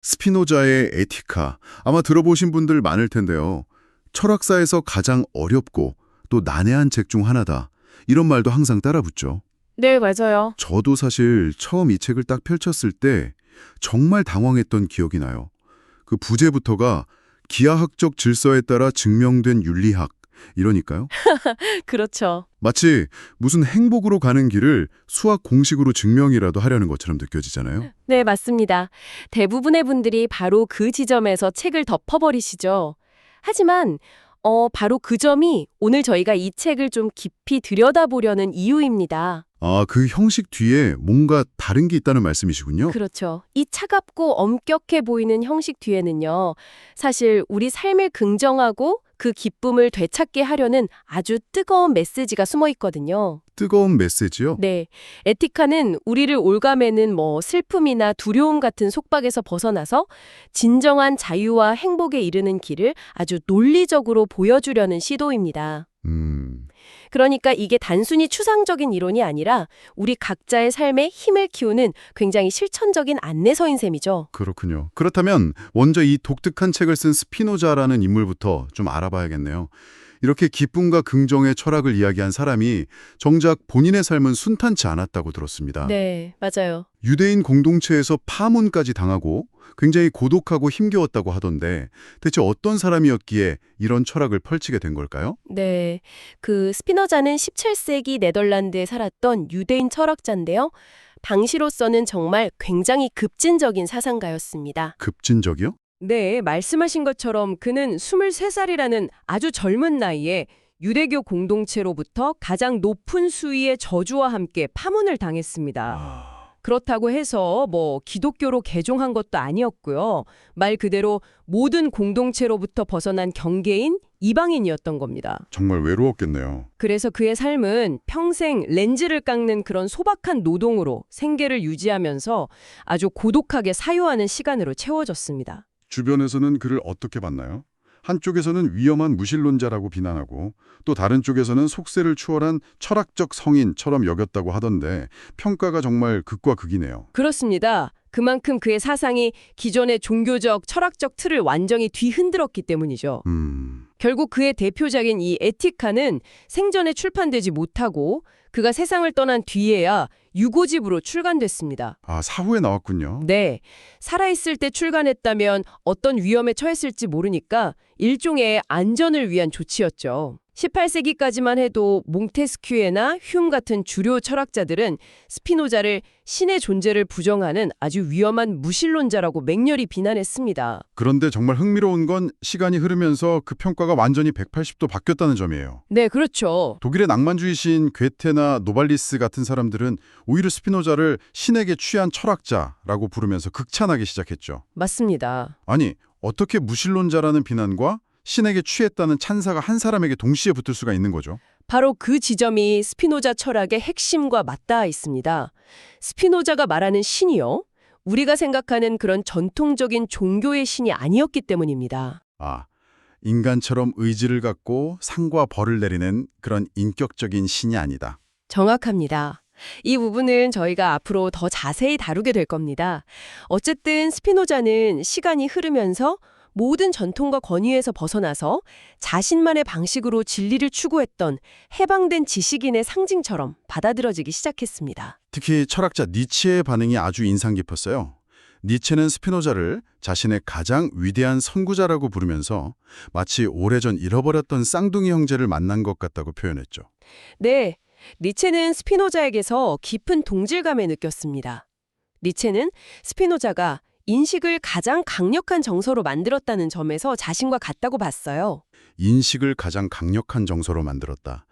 스피노자의 에티카, 아마 들어보신 분들 많을 텐데요. 철학사에서 가장 어렵고 또 난해한 책 중 하나다. 이런 말도 항상 따라붙죠. 네, 맞아요. 저도 사실 처음 이 책을 딱 펼쳤을 때 정말 당황했던 기억이 나요. 그 부제부터가 기하학적 질서에 따라 증명된 윤리학, 이러니까요. 그렇죠. 마치 무슨 행복으로 가는 길을 수학 공식으로 증명이라도 하려는 것처럼 느껴지잖아요. 네, 맞습니다. 대부분의 분들이 바로 그 지점에서 책을 덮어버리시죠. 하지만 바로 그 점이 오늘 저희가 이 책을 좀 깊이 들여다보려는 이유입니다. 아, 그 형식 뒤에 뭔가 다른 게 있다는 말씀이시군요. 그렇죠. 이 차갑고 엄격해 보이는 형식 뒤에는요, 사실 우리 삶을 긍정하고 그 기쁨을 되찾게 하려는 아주 뜨거운 메시지가 숨어 있거든요. 뜨거운 메시지요? 네. 에티카는 우리를 올가매는 슬픔이나 두려움 같은 속박에서 벗어나서 진정한 자유와 행복에 이르는 길을 아주 논리적으로 보여주려는 시도입니다. 그러니까 이게 단순히 추상적인 이론이 아니라 우리 각자의 삶에 힘을 키우는 굉장히 실천적인 안내서인 셈이죠. 그렇군요. 그렇다면 먼저 이 독특한 책을 쓴 스피노자라는 인물부터 좀 알아봐야겠네요. 이렇게 기쁨과 긍정의 철학을 이야기한 사람이 정작 본인의 삶은 순탄치 않았다고 들었습니다. 네, 맞아요. 유대인 공동체에서 파문까지 당하고 굉장히 고독하고 힘겨웠다고 하던데 대체 어떤 사람이었기에 이런 철학을 펼치게 된 걸까요? 네, 그 스피노자는 17세기 네덜란드에 살았던 유대인 철학자인데요. 당시로서는 정말 굉장히 급진적인 사상가였습니다. 급진적이요? 네, 말씀하신 것처럼 그는 23살이라는 아주 젊은 나이에 유대교 공동체로부터 가장 높은 수위의 저주와 함께 파문을 당했습니다. 그렇다고 해서 기독교로 개종한 것도 아니었고요. 말 그대로 모든 공동체로부터 벗어난 경계인 이방인이었던 겁니다. 정말 외로웠겠네요. 그래서 그의 삶은 평생 렌즈를 깎는 그런 소박한 노동으로 생계를 유지하면서 아주 고독하게 사유하는 시간으로 채워졌습니다. 주변에서는 그를 어떻게 봤나요? 한쪽에서는 위험한 무신론자라고 비난하고 또 다른 쪽에서는 속세를 추월한 철학적 성인처럼 여겼다고 하던데 평가가 정말 극과 극이네요. 그렇습니다. 그만큼 그의 사상이 기존의 종교적, 철학적 틀을 완전히 뒤흔들었기 때문이죠. 결국 그의 대표작인 이 에티카는 생전에 출판되지 못하고 그가 세상을 떠난 뒤에야 유고집으로 출간됐습니다. 아, 사후에 나왔군요. 네, 살아있을 때 출간했다면 어떤 위험에 처했을지 모르니까 일종의 안전을 위한 조치였죠. 18세기까지만 해도 몽테스큐에나 흉 같은 주류 철학자들은 스피노자를 신의 존재를 부정하는 아주 위험한 무신론자라고 맹렬히 비난했습니다. 그런데 정말 흥미로운 건 시간이 흐르면서 그 평가가 완전히 180도 바뀌었다는 점이에요. 네, 그렇죠. 독일의 낭만주의 시인 괴테나 노발리스 같은 사람들은 오히려 스피노자를 신에게 취한 철학자라고 부르면서 극찬하기 시작했죠. 맞습니다. 아니, 어떻게 무신론자라는 비난과 신에게 취했다는 찬사가 한 사람에게 동시에 붙을 수가 있는 거죠? 바로 그 지점이 스피노자 철학의 핵심과 맞닿아 있습니다. 스피노자가 말하는 신이요, 우리가 생각하는 그런 전통적인 종교의 신이 아니었기 때문입니다. 아, 인간처럼 의지를 갖고 상과 벌을 내리는 그런 인격적인 신이 아니다. 정확합니다. 이 부분은 저희가 앞으로 더 자세히 다루게 될 겁니다. 어쨌든 스피노자는 시간이 흐르면서 모든 전통과 권위에서 벗어나서 자신만의 방식으로 진리를 추구했던 해방된 지식인의 상징처럼 받아들여지기 시작했습니다. 특히 철학자 니체의 반응이 아주 인상 깊었어요. 니체는 스피노자를 자신의 가장 위대한 선구자라고 부르면서 마치 오래전 잃어버렸던 쌍둥이 형제를 만난 것 같다고 표현했죠. 네, 니체는 스피노자에게서 깊은 동질감을 느꼈습니다. 니체는 스피노자가 인식을 가장 강력한 정서로 만들었다는 점에서 자신과 같다고 봤어요. 인식을 가장 강력한 정서로 만들었다.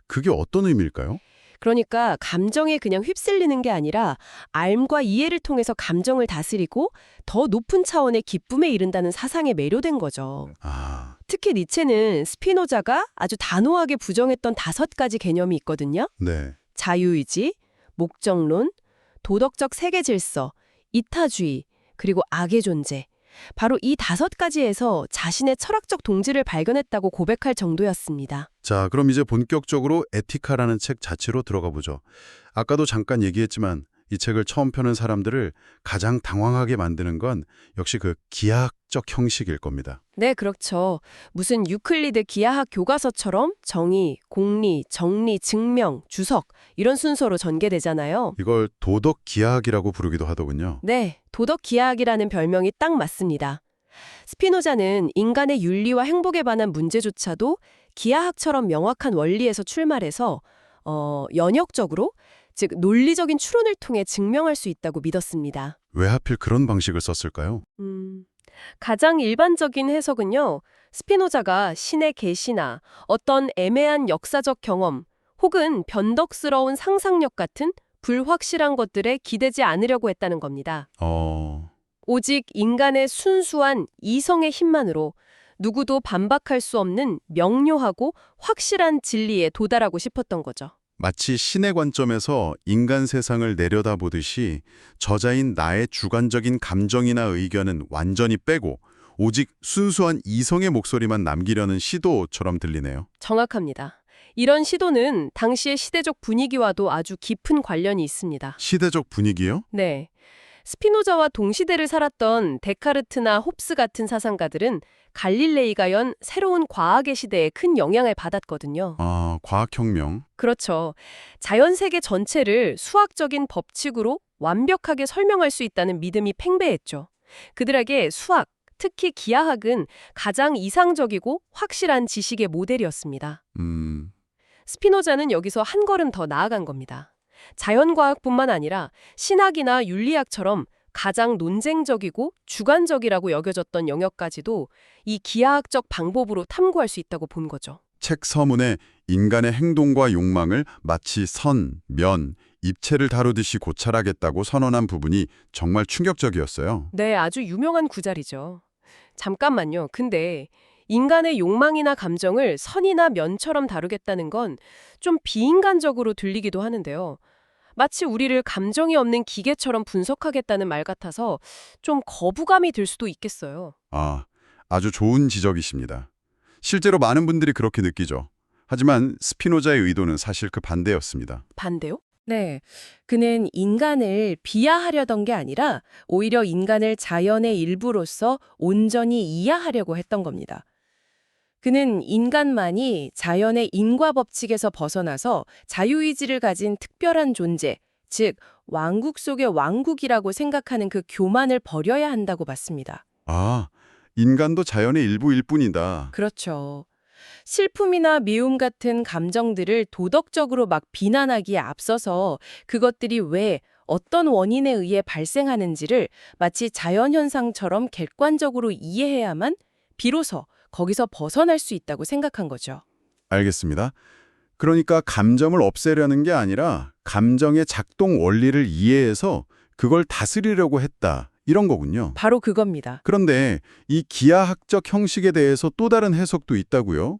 그게 어떤 의미일까요? 그러니까 감정에 그냥 휩쓸리는 게 아니라 알과 이해를 통해서 감정을 다스리고 더 높은 차원의 기쁨에 이른다는 사상에 매료된 거죠. 아, 특히 니체는 스피노자가 아주 단호하게 부정했던 5가지 개념이 있거든요. 네. 자유의지, 목적론, 도덕적 세계 질서, 이타주의, 그리고 악의 존재. 바로 이 5가지에서 자신의 철학적 동지를 발견했다고 고백할 정도였습니다. 자, 그럼 이제 본격적으로 에티카라는 책 자체로 들어가 보죠. 아까도 잠깐 얘기했지만 이 책을 처음 펴는 사람들을 가장 당황하게 만드는 건 역시 그 기하학적 형식일 겁니다. 네, 그렇죠. 무슨 유클리드 기하학 교과서처럼 정의, 공리, 정리, 증명, 주석 이런 순서로 전개되잖아요. 이걸 도덕 기하학이라고 부르기도 하더군요. 네, 도덕 기하학이라는 별명이 딱 맞습니다. 스피노자는 인간의 윤리와 행복에 관한 문제조차도 기하학처럼 명확한 원리에서 출발해서 연역적으로, 즉 논리적인 추론을 통해 증명할 수 있다고 믿었습니다. 왜 하필 그런 방식을 썼을까요? 가장 일반적인 해석은요, 스피노자가 신의 계시나 어떤 애매한 역사적 경험 혹은 변덕스러운 상상력 같은 불확실한 것들에 기대지 않으려고 했다는 겁니다. 오직 인간의 순수한 이성의 힘만으로 누구도 반박할 수 없는 명료하고 확실한 진리에 도달하고 싶었던 거죠. 마치 신의 관점에서 인간 세상을 내려다보듯이 저자인 나의 주관적인 감정이나 의견은 완전히 빼고 오직 순수한 이성의 목소리만 남기려는 시도처럼 들리네요. 정확합니다. 이런 시도는 당시의 시대적 분위기와도 아주 깊은 관련이 있습니다. 시대적 분위기요? 네. 스피노자와 동시대를 살았던 데카르트나 홉스 같은 사상가들은 갈릴레이가 연 새로운 과학의 시대에 큰 영향을 받았거든요. 과학혁명. 그렇죠. 자연 세계 전체를 수학적인 법칙으로 완벽하게 설명할 수 있다는 믿음이 팽배했죠. 그들에게 수학, 특히 기하학은 가장 이상적이고 확실한 지식의 모델이었습니다. 스피노자는 여기서 한 걸음 더 나아간 겁니다. 자연과학뿐만 아니라 신학이나 윤리학처럼 가장 논쟁적이고 주관적이라고 여겨졌던 영역까지도 이 기하학적 방법으로 탐구할 수 있다고 본 거죠. 책 서문에 인간의 행동과 욕망을 마치 선, 면, 입체를 다루듯이 고찰하겠다고 선언한 부분이 정말 충격적이었어요. 네, 아주 유명한 구절이죠. 잠깐만요. 근데 인간의 욕망이나 감정을 선이나 면처럼 다루겠다는 건 좀 비인간적으로 들리기도 하는데요. 마치 우리를 감정이 없는 기계처럼 분석하겠다는 말 같아서 좀 거부감이 들 수도 있겠어요. 아주 좋은 지적이십니다. 실제로 많은 분들이 그렇게 느끼죠. 하지만 스피노자의 의도는 사실 그 반대였습니다. 반대요? 네. 그는 인간을 비하하려던 게 아니라 오히려 인간을 자연의 일부로서 온전히 이해하려고 했던 겁니다. 그는 인간만이 자연의 인과 법칙에서 벗어나서 자유의지를 가진 특별한 존재, 즉 왕국 속의 왕국이라고 생각하는 그 교만을 버려야 한다고 봤습니다. 인간도 자연의 일부일 뿐이다. 그렇죠. 슬픔이나 미움 같은 감정들을 도덕적으로 막 비난하기에 앞서서 그것들이 왜 어떤 원인에 의해 발생하는지를 마치 자연현상처럼 객관적으로 이해해야만 비로소 거기서 벗어날 수 있다고 생각한 거죠. 알겠습니다. 그러니까 감정을 없애려는 게 아니라 감정의 작동 원리를 이해해서 그걸 다스리려고 했다. 이런 거군요. 바로 그겁니다. 그런데 이 기하학적 형식에 대해서 또 다른 해석도 있다고요?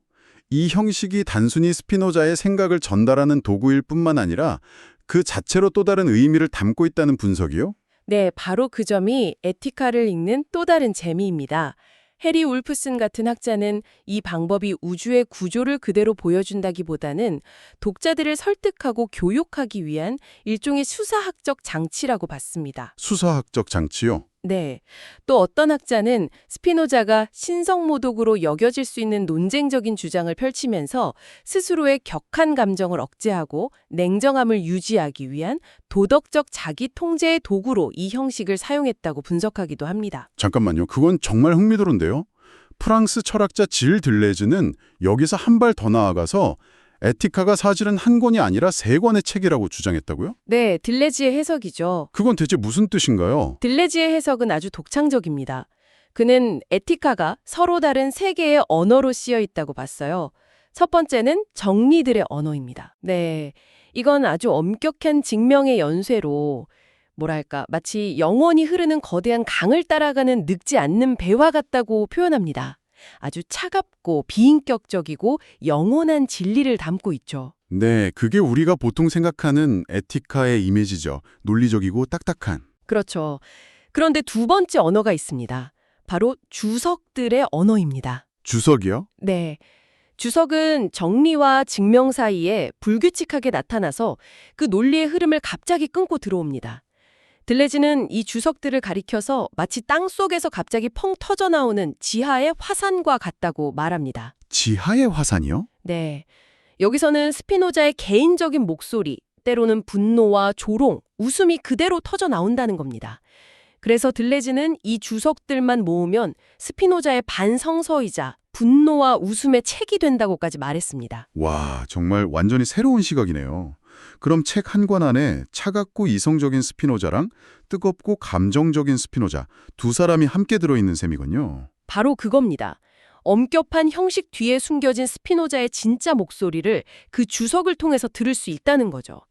이 형식이 단순히 스피노자의 생각을 전달하는 도구일 뿐만 아니라 그 자체로 또 다른 의미를 담고 있다는 분석이요? 네, 바로 그 점이 에티카를 읽는 또 다른 재미입니다. 해리 울프슨 같은 학자는 이 방법이 우주의 구조를 그대로 보여준다기보다는 독자들을 설득하고 교육하기 위한 일종의 수사학적 장치라고 봤습니다. 수사학적 장치요? 네. 또 어떤 학자는 스피노자가 신성모독으로 여겨질 수 있는 논쟁적인 주장을 펼치면서 스스로의 격한 감정을 억제하고 냉정함을 유지하기 위한 도덕적 자기 통제의 도구로 이 형식을 사용했다고 분석하기도 합니다. 잠깐만요. 그건 정말 흥미로운데요. 프랑스 철학자 질 들레즈는 여기서 한 발 더 나아가서 에티카가 사실은 한 권이 아니라 세 권의 책이라고 주장했다고요? 네, 들레즈의 해석이죠. 그건 대체 무슨 뜻인가요? 들레즈의 해석은 아주 독창적입니다. 그는 에티카가 서로 다른 세 개의 언어로 쓰여 있다고 봤어요. 첫 번째는 정리들의 언어입니다. 네, 이건 아주 엄격한 직명의 연쇄로 뭐랄까 마치 영원히 흐르는 거대한 강을 따라가는 늙지 않는 배와 같다고 표현합니다. 아주 차갑고 비인격적이고 영원한 진리를 담고 있죠. 네, 그게 우리가 보통 생각하는 에티카의 이미지죠. 논리적이고 딱딱한. 그렇죠. 그런데 두 번째 언어가 있습니다. 바로 주석들의 언어입니다. 주석이요? 네. 주석은 정리와 증명 사이에 불규칙하게 나타나서 그 논리의 흐름을 갑자기 끊고 들어옵니다. 들레즈는 이 주석들을 가리켜서 마치 땅속에서 갑자기 펑 터져 나오는 지하의 화산과 같다고 말합니다. 지하의 화산이요? 네. 여기서는 스피노자의 개인적인 목소리, 때로는 분노와 조롱, 웃음이 그대로 터져 나온다는 겁니다. 그래서 들레즈는 이 주석들만 모으면 스피노자의 반성서이자 분노와 웃음의 책이 된다고까지 말했습니다. 와, 정말 완전히 새로운 시각이네요. 그럼 책 한 권 안에 차갑고 이성적인 스피노자랑 뜨겁고 감정적인 스피노자 두 사람이 함께 들어있는 셈이군요. 바로 그겁니다. 엄격한 형식 뒤에 숨겨진 스피노자의 진짜 목소리를 그 주석을 통해서 들을 수 있다는 거죠.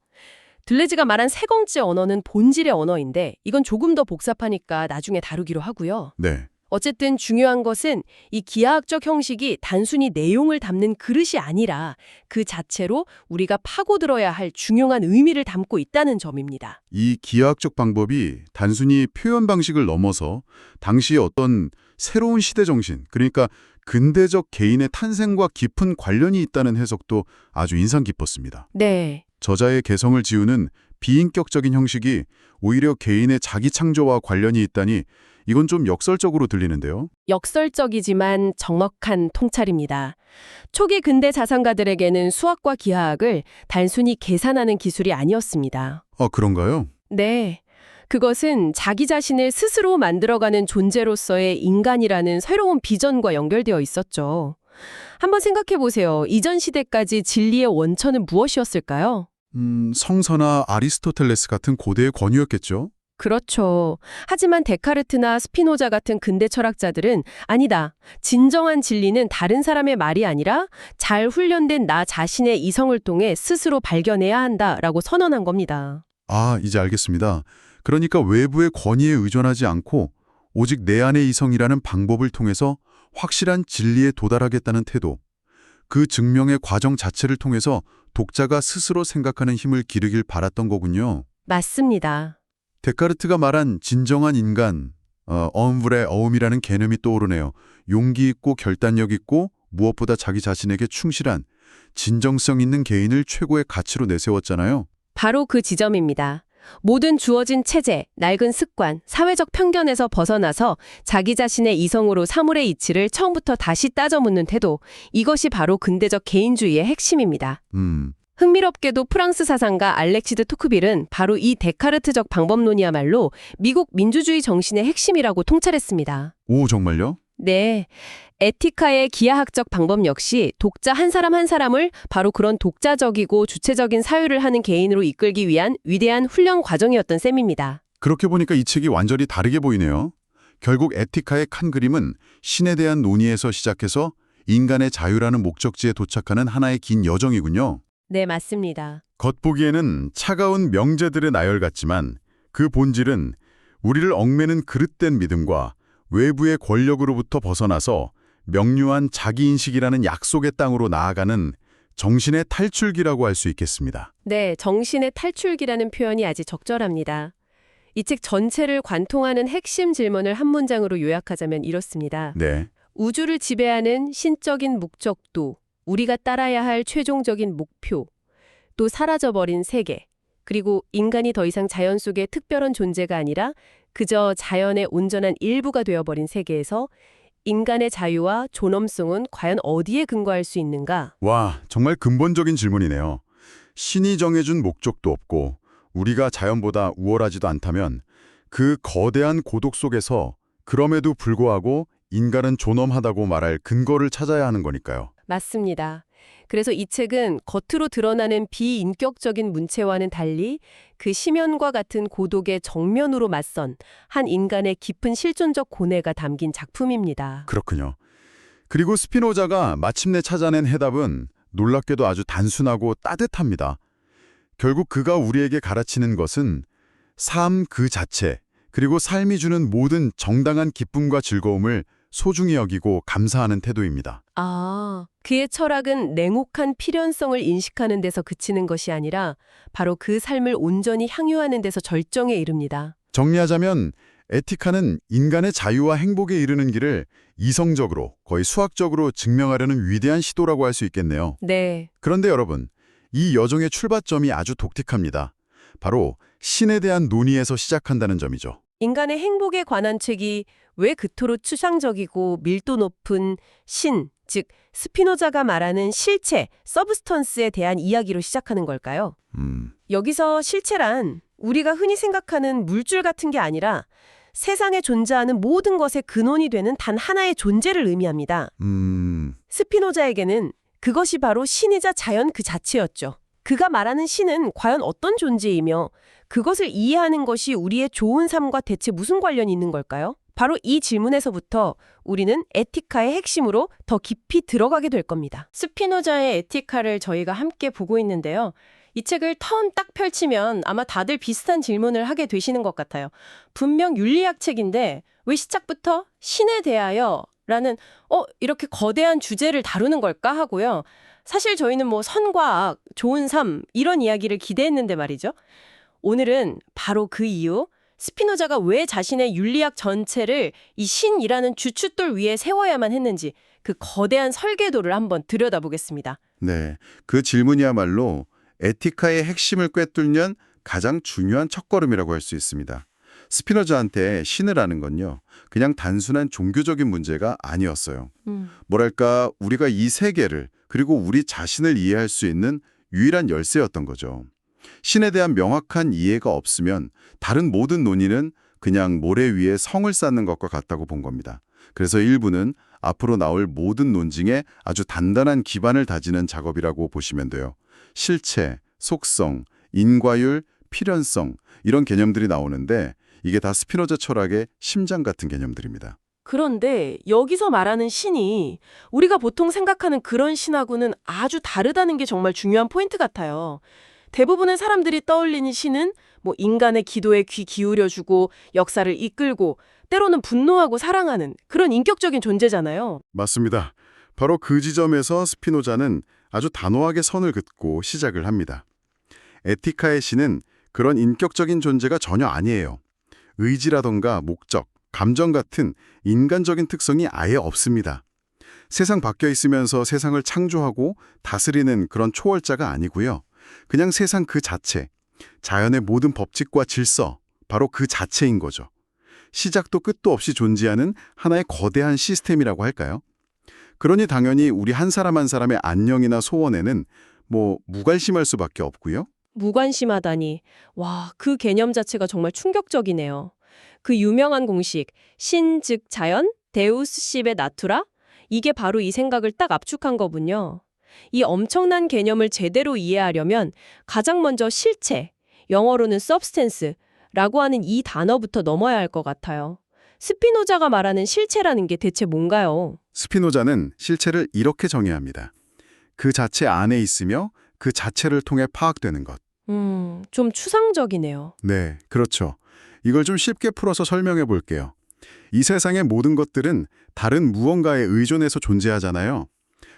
들레즈가 말한 세 번째 언어는 본질의 언어인데 이건 조금 더 복잡하니까 나중에 다루기로 하고요. 네. 어쨌든 중요한 것은 이 기하학적 형식이 단순히 내용을 담는 그릇이 아니라 그 자체로 우리가 파고들어야 할 중요한 의미를 담고 있다는 점입니다. 이 기하학적 방법이 단순히 표현 방식을 넘어서 당시의 어떤 새로운 시대 정신, 그러니까 근대적 개인의 탄생과 깊은 관련이 있다는 해석도 아주 인상 깊었습니다. 네. 저자의 개성을 지우는 비인격적인 형식이 오히려 개인의 자기 창조와 관련이 있다니 이건 좀 역설적으로 들리는데요. 역설적이지만 정확한 통찰입니다. 초기 근대 자산가들에게는 수학과 기하학을 단순히 계산하는 기술이 아니었습니다. 그런가요? 네. 그것은 자기 자신을 스스로 만들어가는 존재로서의 인간이라는 새로운 비전과 연결되어 있었죠. 한번 생각해 보세요. 이전 시대까지 진리의 원천은 무엇이었을까요? 성서나 아리스토텔레스 같은 고대의 권위였겠죠? 그렇죠. 하지만 데카르트나 스피노자 같은 근대 철학자들은 아니다. 진정한 진리는 다른 사람의 말이 아니라 잘 훈련된 나 자신의 이성을 통해 스스로 발견해야 한다라고 선언한 겁니다. 아, 이제 알겠습니다. 그러니까 외부의 권위에 의존하지 않고 오직 내 안의 이성이라는 방법을 통해서 확실한 진리에 도달하겠다는 태도. 그 증명의 과정 자체를 통해서 독자가 스스로 생각하는 힘을 기르길 바랐던 거군요. 맞습니다. 데카르트가 말한 진정한 인간, 어음브레 어음이라는 개념이 떠오르네요. 용기 있고 결단력 있고 무엇보다 자기 자신에게 충실한 진정성 있는 개인을 최고의 가치로 내세웠잖아요. 바로 그 지점입니다. 모든 주어진 체제, 낡은 습관, 사회적 편견에서 벗어나서 자기 자신의 이성으로 사물의 이치를 처음부터 다시 따져 묻는 태도, 이것이 바로 근대적 개인주의의 핵심입니다. 흥미롭게도 프랑스 사상가 알렉시드 토크빌은 바로 이 데카르트적 방법론이야말로 미국 민주주의 정신의 핵심이라고 통찰했습니다. 오, 정말요? 네. 에티카의 기하학적 방법 역시 독자 한 사람 한 사람을 바로 그런 독자적이고 주체적인 사유를 하는 개인으로 이끌기 위한 위대한 훈련 과정이었던 셈입니다. 그렇게 보니까 이 책이 완전히 다르게 보이네요. 결국 에티카의 칸 그림은 신에 대한 논의에서 시작해서 인간의 자유라는 목적지에 도착하는 하나의 긴 여정이군요. 네, 맞습니다. 겉보기에는 차가운 명제들의 나열 같지만 그 본질은 우리를 얽매는 그릇된 믿음과 외부의 권력으로부터 벗어나서 명료한 자기인식이라는 약속의 땅으로 나아가는 정신의 탈출기라고 할 수 있겠습니다. 네, 정신의 탈출기라는 표현이 아주 적절합니다. 이 책 전체를 관통하는 핵심 질문을 한 문장으로 요약하자면 이렇습니다. 네. 우주를 지배하는 신적인 목적도, 우리가 따라야 할 최종적인 목표, 또 사라져버린 세계, 그리고 인간이 더 이상 자연 속의 특별한 존재가 아니라 그저 자연의 온전한 일부가 되어버린 세계에서 인간의 자유와 존엄성은 과연 어디에 근거할 수 있는가? 와, 정말 근본적인 질문이네요. 신이 정해준 목적도 없고 우리가 자연보다 우월하지도 않다면 그 거대한 고독 속에서 그럼에도 불구하고 인간은 존엄하다고 말할 근거를 찾아야 하는 거니까요. 맞습니다. 그래서 이 책은 겉으로 드러나는 비인격적인 문체와는 달리 그 심연과 같은 고독의 정면으로 맞선 한 인간의 깊은 실존적 고뇌가 담긴 작품입니다. 그렇군요. 그리고 스피노자가 마침내 찾아낸 해답은 놀랍게도 아주 단순하고 따뜻합니다. 결국 그가 우리에게 가르치는 것은 삶 그 자체, 그리고 삶이 주는 모든 정당한 기쁨과 즐거움을 소중히 여기고 감사하는 태도입니다. 그의 철학은 냉혹한 필연성을 인식하는 데서 그치는 것이 아니라 바로 그 삶을 온전히 향유하는 데서 절정에 이릅니다. 정리하자면 에티카는 인간의 자유와 행복에 이르는 길을 이성적으로, 거의 수학적으로 증명하려는 위대한 시도라고 할 수 있겠네요. 네. 그런데 여러분, 이 여정의 출발점이 아주 독특합니다. 바로 신에 대한 논의에서 시작한다는 점이죠. 인간의 행복에 관한 책이 왜 그토록 추상적이고 밀도 높은 신, 즉 스피노자가 말하는 실체, 서브스턴스에 대한 이야기로 시작하는 걸까요? 여기서 실체란 우리가 흔히 생각하는 물줄 같은 게 아니라 세상에 존재하는 모든 것의 근원이 되는 단 하나의 존재를 의미합니다. 스피노자에게는 그것이 바로 신이자 자연 그 자체였죠. 그가 말하는 신은 과연 어떤 존재이며 그것을 이해하는 것이 우리의 좋은 삶과 대체 무슨 관련이 있는 걸까요? 바로 이 질문에서부터 우리는 에티카의 핵심으로 더 깊이 들어가게 될 겁니다. 스피노자의 에티카를 저희가 함께 보고 있는데요. 이 책을 처음 딱 펼치면 아마 다들 비슷한 질문을 하게 되시는 것 같아요. 분명 윤리학 책인데 왜 시작부터 신에 대하여 라는 이렇게 거대한 주제를 다루는 걸까 하고요. 사실 저희는 뭐 선과 악, 좋은 삶 이런 이야기를 기대했는데 말이죠. 오늘은 바로 그 이유, 스피노자가 왜 자신의 윤리학 전체를 이 신이라는 주춧돌 위에 세워야만 했는지 그 거대한 설계도를 한번 들여다보겠습니다. 네, 그 질문이야말로 에티카의 핵심을 꿰뚫는 가장 중요한 첫걸음이라고 할 수 있습니다. 스피노자한테 신을 아는 건요, 그냥 단순한 종교적인 문제가 아니었어요. 뭐랄까, 우리가 이 세계를 그리고 우리 자신을 이해할 수 있는 유일한 열쇠였던 거죠. 신에 대한 명확한 이해가 없으면 다른 모든 논의는 그냥 모래 위에 성을 쌓는 것과 같다고 본 겁니다. 그래서 일부는 앞으로 나올 모든 논증에 아주 단단한 기반을 다지는 작업이라고 보시면 돼요. 실체, 속성, 인과율, 필연성 이런 개념들이 나오는데 이게 다 스피노자 철학의 심장 같은 개념들입니다. 그런데 여기서 말하는 신이 우리가 보통 생각하는 그런 신하고는 아주 다르다는 게 정말 중요한 포인트 같아요. 대부분의 사람들이 떠올리는 신은 뭐 인간의 기도에 귀 기울여주고 역사를 이끌고 때로는 분노하고 사랑하는 그런 인격적인 존재잖아요. 맞습니다. 바로 그 지점에서 스피노자는 아주 단호하게 선을 긋고 시작을 합니다. 에티카의 신은 그런 인격적인 존재가 전혀 아니에요. 의지라던가 목적, 감정 같은 인간적인 특성이 아예 없습니다. 세상 밖에 있으면서 세상을 창조하고 다스리는 그런 초월자가 아니고요. 그냥 세상 그 자체, 자연의 모든 법칙과 질서, 바로 그 자체인 거죠. 시작도 끝도 없이 존재하는 하나의 거대한 시스템이라고 할까요? 그러니 당연히 우리 한 사람 한 사람의 안녕이나 소원에는 무관심할 수밖에 없고요. 무관심하다니. 와, 그 개념 자체가 정말 충격적이네요. 그 유명한 공식, 신 즉 자연, 데우스 시베 나투라? 이게 바로 이 생각을 딱 압축한 거군요. 이 엄청난 개념을 제대로 이해하려면 가장 먼저 실체, 영어로는 substance라고 하는 이 단어부터 넘어야 할 것 같아요. 스피노자가 말하는 실체라는 게 대체 뭔가요? 스피노자는 실체를 이렇게 정의합니다. 그 자체 안에 있으며 그 자체를 통해 파악되는 것. 좀 추상적이네요. 네, 그렇죠. 이걸 좀 쉽게 풀어서 설명해 볼게요. 이 세상의 모든 것들은 다른 무언가에 의존해서 존재하잖아요.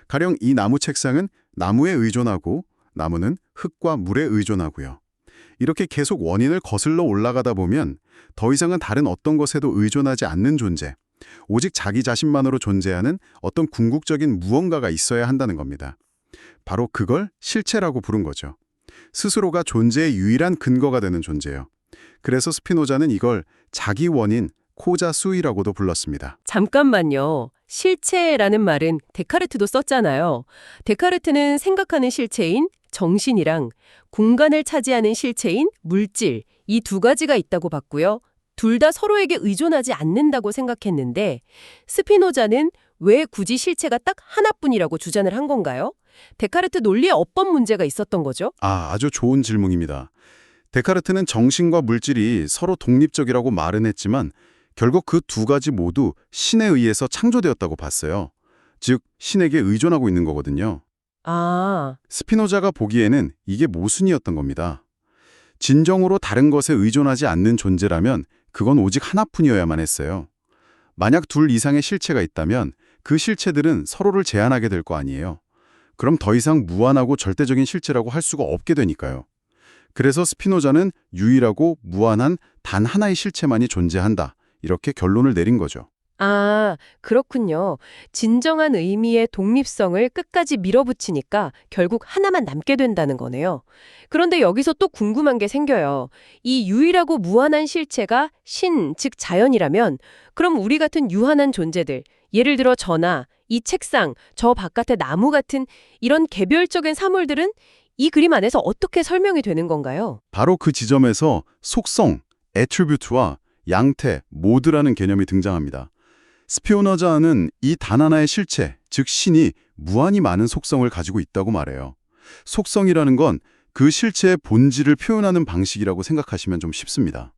가령 이 나무 책상은 나무에 의존하고 나무는 흙과 물에 의존하고요. 이렇게 계속 원인을 거슬러 올라가다 보면 더 이상은 다른 어떤 것에도 의존하지 않는 존재, 오직 자기 자신만으로 존재하는 어떤 궁극적인 무언가가 있어야 한다는 겁니다. 바로 그걸 실체라고 부른 거죠. 스스로가 존재의 유일한 근거가 되는 존재예요. 그래서 스피노자는 이걸 자기 원인, 코자 수이라고도 불렀습니다. 잠깐만요. 실체라는 말은 데카르트도 썼잖아요. 데카르트는 생각하는 실체인 정신이랑 공간을 차지하는 실체인 물질, 이 두 가지가 있다고 봤고요. 둘 다 서로에게 의존하지 않는다고 생각했는데 스피노자는 왜 굳이 실체가 딱 하나뿐이라고 주장을 한 건가요? 데카르트 논리에 어떤 문제가 있었던 거죠? 아주 좋은 질문입니다. 데카르트는 정신과 물질이 서로 독립적이라고 말은 했지만 결국 그 두 가지 모두 신에 의해서 창조되었다고 봤어요. 즉, 신에게 의존하고 있는 거거든요. 스피노자가 보기에는 이게 모순이었던 겁니다. 진정으로 다른 것에 의존하지 않는 존재라면 그건 오직 하나뿐이어야만 했어요. 만약 둘 이상의 실체가 있다면 그 실체들은 서로를 제한하게 될 거 아니에요. 그럼 더 이상 무한하고 절대적인 실체라고 할 수가 없게 되니까요. 그래서 스피노자는 유일하고 무한한 단 하나의 실체만이 존재한다, 이렇게 결론을 내린 거죠. 아, 그렇군요. 진정한 의미의 독립성을 끝까지 밀어붙이니까 결국 하나만 남게 된다는 거네요. 그런데 여기서 또 궁금한 게 생겨요. 이 유일하고 무한한 실체가 신, 즉 자연이라면 그럼 우리 같은 유한한 존재들, 예를 들어 저나 이 책상, 저 바깥의 나무 같은 이런 개별적인 사물들은 이 그림 안에서 어떻게 설명이 되는 건가요? 바로 그 지점에서 속성, attribute와 양태, 모드라는 개념이 등장합니다. 스피노자는 이 단 하나의 실체, 즉 신이 무한히 많은 속성을 가지고 있다고 말해요. 속성이라는 건 그 실체의 본질을 표현하는 방식이라고 생각하시면 좀 쉽습니다.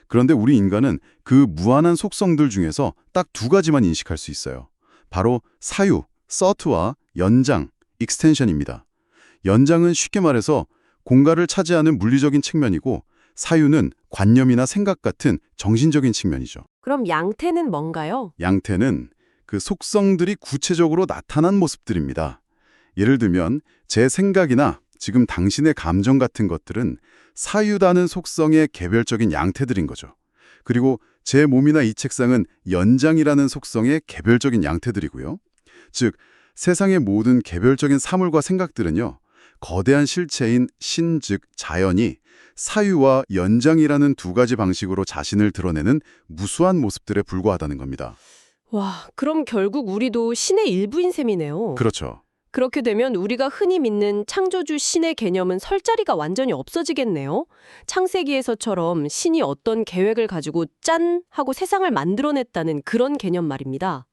그런데 우리 인간은 그 무한한 속성들 중에서 딱 두 가지만 인식할 수 있어요. 바로 사유, 서트와 연장, 익스텐션입니다. 연장은 쉽게 말해서 공간을 차지하는 물리적인 측면이고 사유는 관념이나 생각 같은 정신적인 측면이죠. 그럼 양태는 뭔가요? 양태는 그 속성들이 구체적으로 나타난 모습들입니다. 예를 들면 제 생각이나 지금 당신의 감정 같은 것들은 사유다는 속성의 개별적인 양태들인 거죠. 그리고 제 몸이나 이 책상은 연장이라는 속성의 개별적인 양태들이고요. 즉, 세상의 모든 개별적인 사물과 생각들은요, 거대한 실체인 신, 즉 자연이 사유와 연장이라는 두 가지 방식으로 자신을 드러내는 무수한 모습들에 불과하다는 겁니다. 와, 그럼 결국 우리도 신의 일부인 셈이네요. 그렇죠. 그렇게 되면 우리가 흔히 믿는 창조주 신의 개념은 설 자리가 완전히 없어지겠네요. 창세기에서처럼 신이 어떤 계획을 가지고 짠! 하고 세상을 만들어냈다는 그런 개념 말입니다.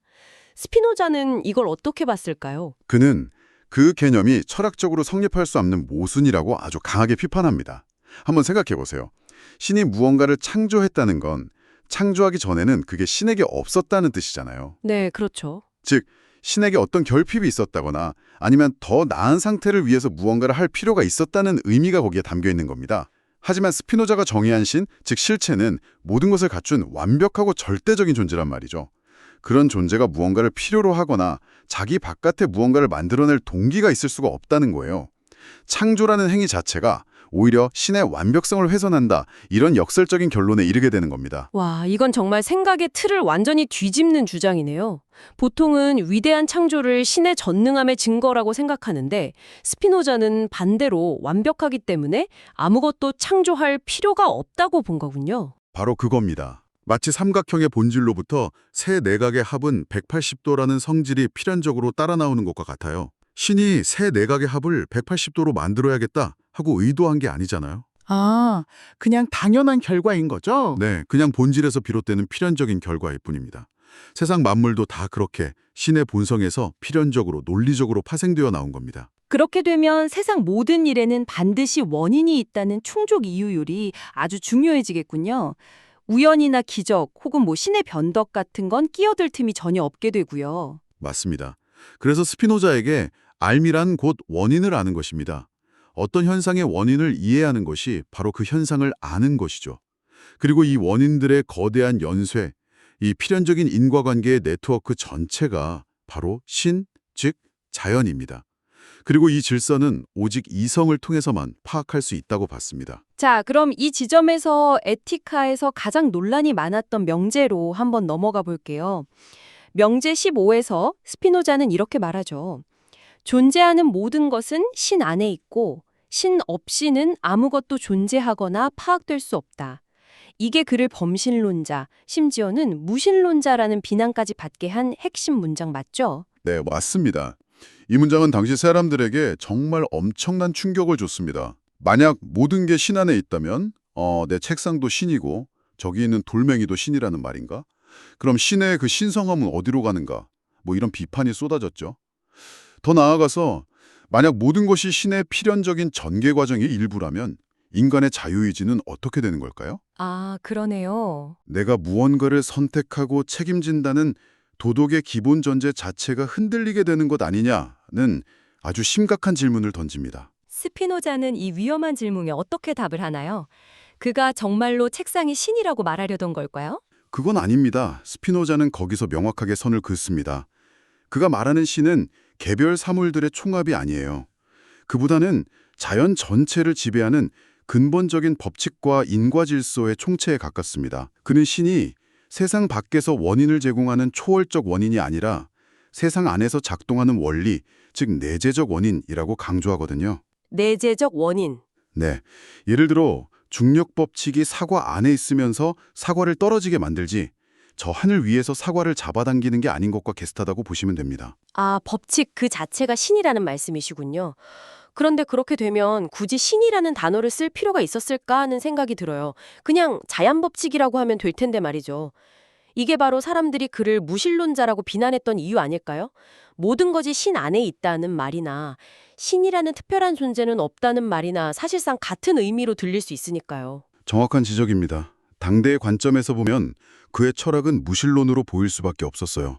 스피노자는 이걸 어떻게 봤을까요? 그는 그 개념이 철학적으로 성립할 수 없는 모순이라고 아주 강하게 비판합니다. 한번 생각해 보세요. 신이 무언가를 창조했다는 건 창조하기 전에는 그게 신에게 없었다는 뜻이잖아요. 네, 그렇죠. 즉, 신에게 어떤 결핍이 있었다거나 아니면 더 나은 상태를 위해서 무언가를 할 필요가 있었다는 의미가 거기에 담겨 있는 겁니다. 하지만 스피노자가 정의한 신, 즉 실체는 모든 것을 갖춘 완벽하고 절대적인 존재란 말이죠. 그런 존재가 무언가를 필요로 하거나 자기 바깥에 무언가를 만들어낼 동기가 있을 수가 없다는 거예요. 창조라는 행위 자체가 오히려 신의 완벽성을 훼손한다, 이런 역설적인 결론에 이르게 되는 겁니다. 와, 이건 정말 생각의 틀을 완전히 뒤집는 주장이네요. 보통은 위대한 창조를 신의 전능함의 증거라고 생각하는데 스피노자는 반대로 완벽하기 때문에 아무것도 창조할 필요가 없다고 본 거군요. 바로 그겁니다. 마치 삼각형의 본질로부터 세 내각의 합은 180도라는 성질이 필연적으로 따라 나오는 것과 같아요. 신이 세 내각의 합을 180도로 만들어야겠다 하고 의도한 게 아니잖아요. 아, 그냥 당연한 결과인 거죠? 네, 그냥 본질에서 비롯되는 필연적인 결과일 뿐입니다. 세상 만물도 다 그렇게 신의 본성에서 필연적으로 논리적으로 파생되어 나온 겁니다. 그렇게 되면 세상 모든 일에는 반드시 원인이 있다는 충족 이유율이 아주 중요해지겠군요. 우연이나 기적 혹은 신의 변덕 같은 건 끼어들 틈이 전혀 없게 되고요. 맞습니다. 그래서 스피노자에게 알미란 곧 원인을 아는 것입니다. 어떤 현상의 원인을 이해하는 것이 바로 그 현상을 아는 것이죠. 그리고 이 원인들의 거대한 연쇄, 이 필연적인 인과관계의 네트워크 전체가 바로 신, 즉 자연입니다. 그리고 이 질서는 오직 이성을 통해서만 파악할 수 있다고 봤습니다. 자, 그럼 이 지점에서 에티카에서 가장 논란이 많았던 명제로 한번 넘어가 볼게요. 명제 15에서 스피노자는 이렇게 말하죠. 존재하는 모든 것은 신 안에 있고 신 없이는 아무것도 존재하거나 파악될 수 없다. 이게 그를 범신론자, 심지어는 무신론자라는 비난까지 받게 한 핵심 문장 맞죠? 네, 맞습니다. 이 문장은 당시 사람들에게 정말 엄청난 충격을 줬습니다. 만약 모든 게 신 안에 있다면 내 책상도 신이고 저기 있는 돌멩이도 신이라는 말인가? 그럼 신의 그 신성함은 어디로 가는가? 이런 비판이 쏟아졌죠. 더 나아가서 만약 모든 것이 신의 필연적인 전개 과정의 일부라면 인간의 자유의지는 어떻게 되는 걸까요? 아, 그러네요. 내가 무언가를 선택하고 책임진다는 도덕의 기본 전제 자체가 흔들리게 되는 것 아니냐는 아주 심각한 질문을 던집니다. 스피노자는 이 위험한 질문에 어떻게 답을 하나요? 그가 정말로 책상이 신이라고 말하려던 걸까요? 그건 아닙니다. 스피노자는 거기서 명확하게 선을 긋습니다. 그가 말하는 신은 개별 사물들의 총합이 아니에요. 그보다는 자연 전체를 지배하는 근본적인 법칙과 인과 질서의 총체에 가깝습니다. 그는 신이 세상 밖에서 원인을 제공하는 초월적 원인이 아니라 세상 안에서 작동하는 원리, 즉 내재적 원인이라고 강조하거든요. 내재적 원인. 네, 예를 들어 중력 법칙이 사과 안에 있으면서 사과를 떨어지게 만들지 저 하늘 위에서 사과를 잡아당기는 게 아닌 것과 비슷하다고 보시면 됩니다. 아, 법칙 그 자체가 신이라는 말씀이시군요. 그런데 그렇게 되면 굳이 신이라는 단어를 쓸 필요가 있었을까 하는 생각이 들어요. 그냥 자연법칙이라고 하면 될 텐데 말이죠. 이게 바로 사람들이 그를 무신론자라고 비난했던 이유 아닐까요? 모든 것이 신 안에 있다는 말이나 신이라는 특별한 존재는 없다는 말이나 사실상 같은 의미로 들릴 수 있으니까요. 정확한 지적입니다. 당대의 관점에서 보면 그의 철학은 무신론으로 보일 수밖에 없었어요.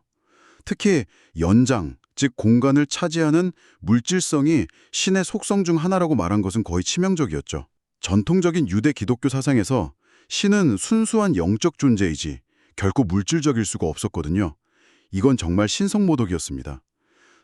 특히 연장, 즉 공간을 차지하는 물질성이 신의 속성 중 하나라고 말한 것은 거의 치명적이었죠. 전통적인 유대 기독교 사상에서 신은 순수한 영적 존재이지 결코 물질적일 수가 없었거든요. 이건 정말 신성모독이었습니다.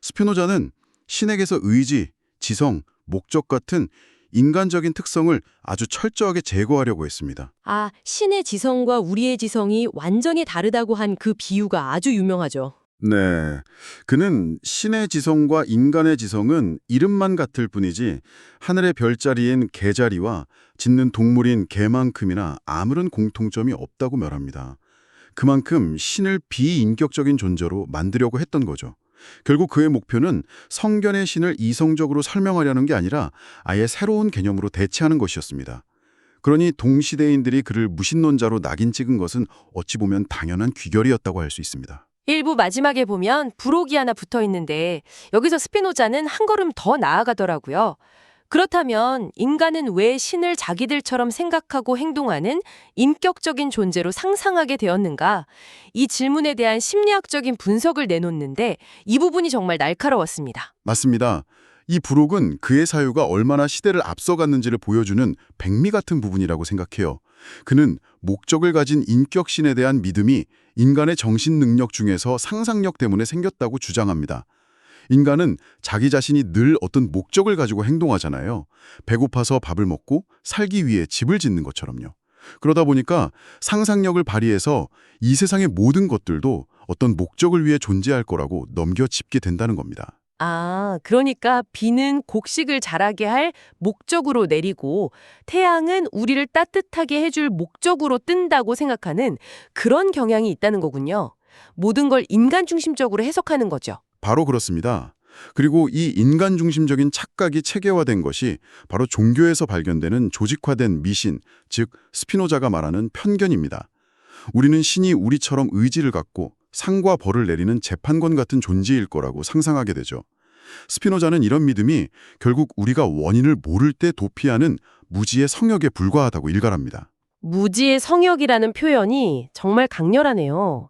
스피노자는 신에게서 의지, 지성, 목적 같은 인간적인 특성을 아주 철저하게 제거하려고 했습니다. 아, 신의 지성과 우리의 지성이 완전히 다르다고 한 그 비유가 아주 유명하죠. 네. 그는 신의 지성과 인간의 지성은 이름만 같을 뿐이지 하늘의 별자리인 개자리와 짖는 동물인 개만큼이나 아무런 공통점이 없다고 말합니다. 그만큼 신을 비인격적인 존재로 만들려고 했던 거죠. 결국 그의 목표는 성견의 신을 이성적으로 설명하려는 게 아니라 아예 새로운 개념으로 대체하는 것이었습니다. 그러니 동시대인들이 그를 무신론자로 낙인 찍은 것은 어찌 보면 당연한 귀결이었다고 할 수 있습니다. 일부 마지막에 보면 부록이 하나 붙어 있는데 여기서 스피노자는 한 걸음 더 나아가더라고요. 그렇다면 인간은 왜 신을 자기들처럼 생각하고 행동하는 인격적인 존재로 상상하게 되었는가? 이 질문에 대한 심리학적인 분석을 내놓는데 이 부분이 정말 날카로웠습니다. 맞습니다. 이 부록은 그의 사유가 얼마나 시대를 앞서갔는지를 보여주는 백미 같은 부분이라고 생각해요. 그는 목적을 가진 인격신에 대한 믿음이 인간의 정신 능력 중에서 상상력 때문에 생겼다고 주장합니다. 인간은 자기 자신이 늘 어떤 목적을 가지고 행동하잖아요. 배고파서 밥을 먹고 살기 위해 집을 짓는 것처럼요. 그러다 보니까 상상력을 발휘해서 이 세상의 모든 것들도 어떤 목적을 위해 존재할 거라고 넘겨짚게 된다는 겁니다. 아, 그러니까 비는 곡식을 자라게 할 목적으로 내리고 태양은 우리를 따뜻하게 해줄 목적으로 뜬다고 생각하는 그런 경향이 있다는 거군요. 모든 걸 인간 중심적으로 해석하는 거죠. 바로 그렇습니다. 그리고 이 인간 중심적인 착각이 체계화된 것이 바로 종교에서 발견되는 조직화된 미신, 즉 스피노자가 말하는 편견입니다. 우리는 신이 우리처럼 의지를 갖고 상과 벌을 내리는 재판관 같은 존재일 거라고 상상하게 되죠. 스피노자는 이런 믿음이 결국 우리가 원인을 모를 때 도피하는 무지의 성역에 불과하다고 일갈합니다. 무지의 성역이라는 표현이 정말 강렬하네요.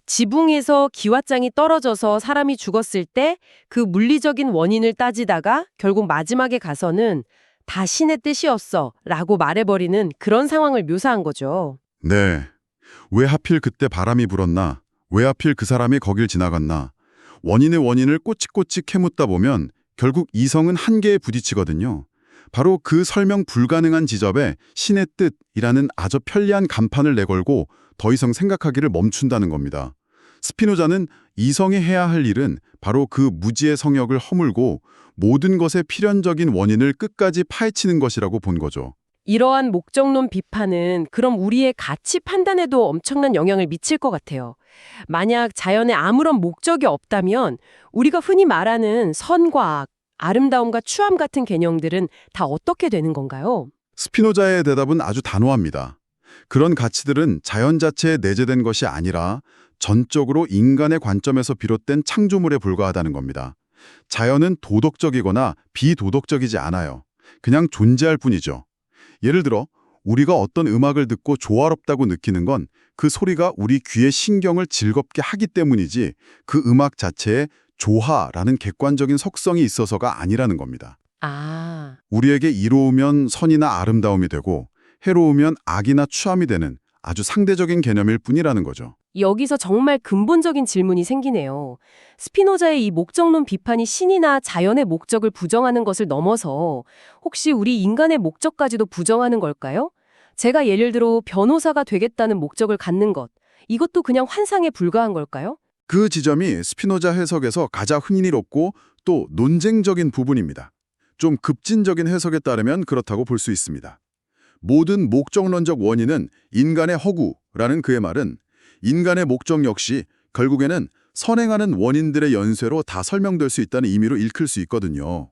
지붕에서 기왓장이 떨어져서 사람이 죽었을 때 그 물리적인 원인을 따지다가 결국 마지막에 가서는 다 신의 뜻이었어 라고 말해버리는 그런 상황을 묘사한 거죠. 네. 왜 하필 그때 바람이 불었나? 왜 하필 그 사람이 거길 지나갔나? 원인의 원인을 꼬치꼬치 캐묻다 보면 결국 이성은 한계에 부딪히거든요. 바로 그 설명 불가능한 지점에 신의 뜻이라는 아주 편리한 간판을 내걸고 더 이상 생각하기를 멈춘다는 겁니다. 스피노자는 이성이 해야 할 일은 바로 그 무지의 성역을 허물고 모든 것의 필연적인 원인을 끝까지 파헤치는 것이라고 본 거죠. 이러한 목적론 비판은 그럼 우리의 가치 판단에도 엄청난 영향을 미칠 것 같아요. 만약 자연에 아무런 목적이 없다면 우리가 흔히 말하는 선과 악, 아름다움과 추함 같은 개념들은 다 어떻게 되는 건가요? 스피노자의 대답은 아주 단호합니다. 그런 가치들은 자연 자체에 내재된 것이 아니라 전적으로 인간의 관점에서 비롯된 창조물에 불과하다는 겁니다. 자연은 도덕적이거나 비도덕적이지 않아요. 그냥 존재할 뿐이죠. 예를 들어 우리가 어떤 음악을 듣고 조화롭다고 느끼는 건 그 소리가 우리 귀의 신경을 즐겁게 하기 때문이지 그 음악 자체에 조화라는 객관적인 속성이 있어서가 아니라는 겁니다. 아, 우리에게 이로우면 선이나 아름다움이 되고 해로우면 악이나 추함이 되는 아주 상대적인 개념일 뿐이라는 거죠. 여기서 정말 근본적인 질문이 생기네요. 스피노자의 이 목적론 비판이 신이나 자연의 목적을 부정하는 것을 넘어서 혹시 우리 인간의 목적까지도 부정하는 걸까요? 제가 예를 들어 변호사가 되겠다는 목적을 갖는 것, 이것도 그냥 환상에 불과한 걸까요? 그 지점이 스피노자 해석에서 가장 흥미롭고 또 논쟁적인 부분입니다. 좀 급진적인 해석에 따르면 그렇다고 볼 수 있습니다. 모든 목적론적 원인은 인간의 허구라는 그의 말은 인간의 목적 역시 결국에는 선행하는 원인들의 연쇄로 다 설명될 수 있다는 의미로 읽힐 수 있거든요.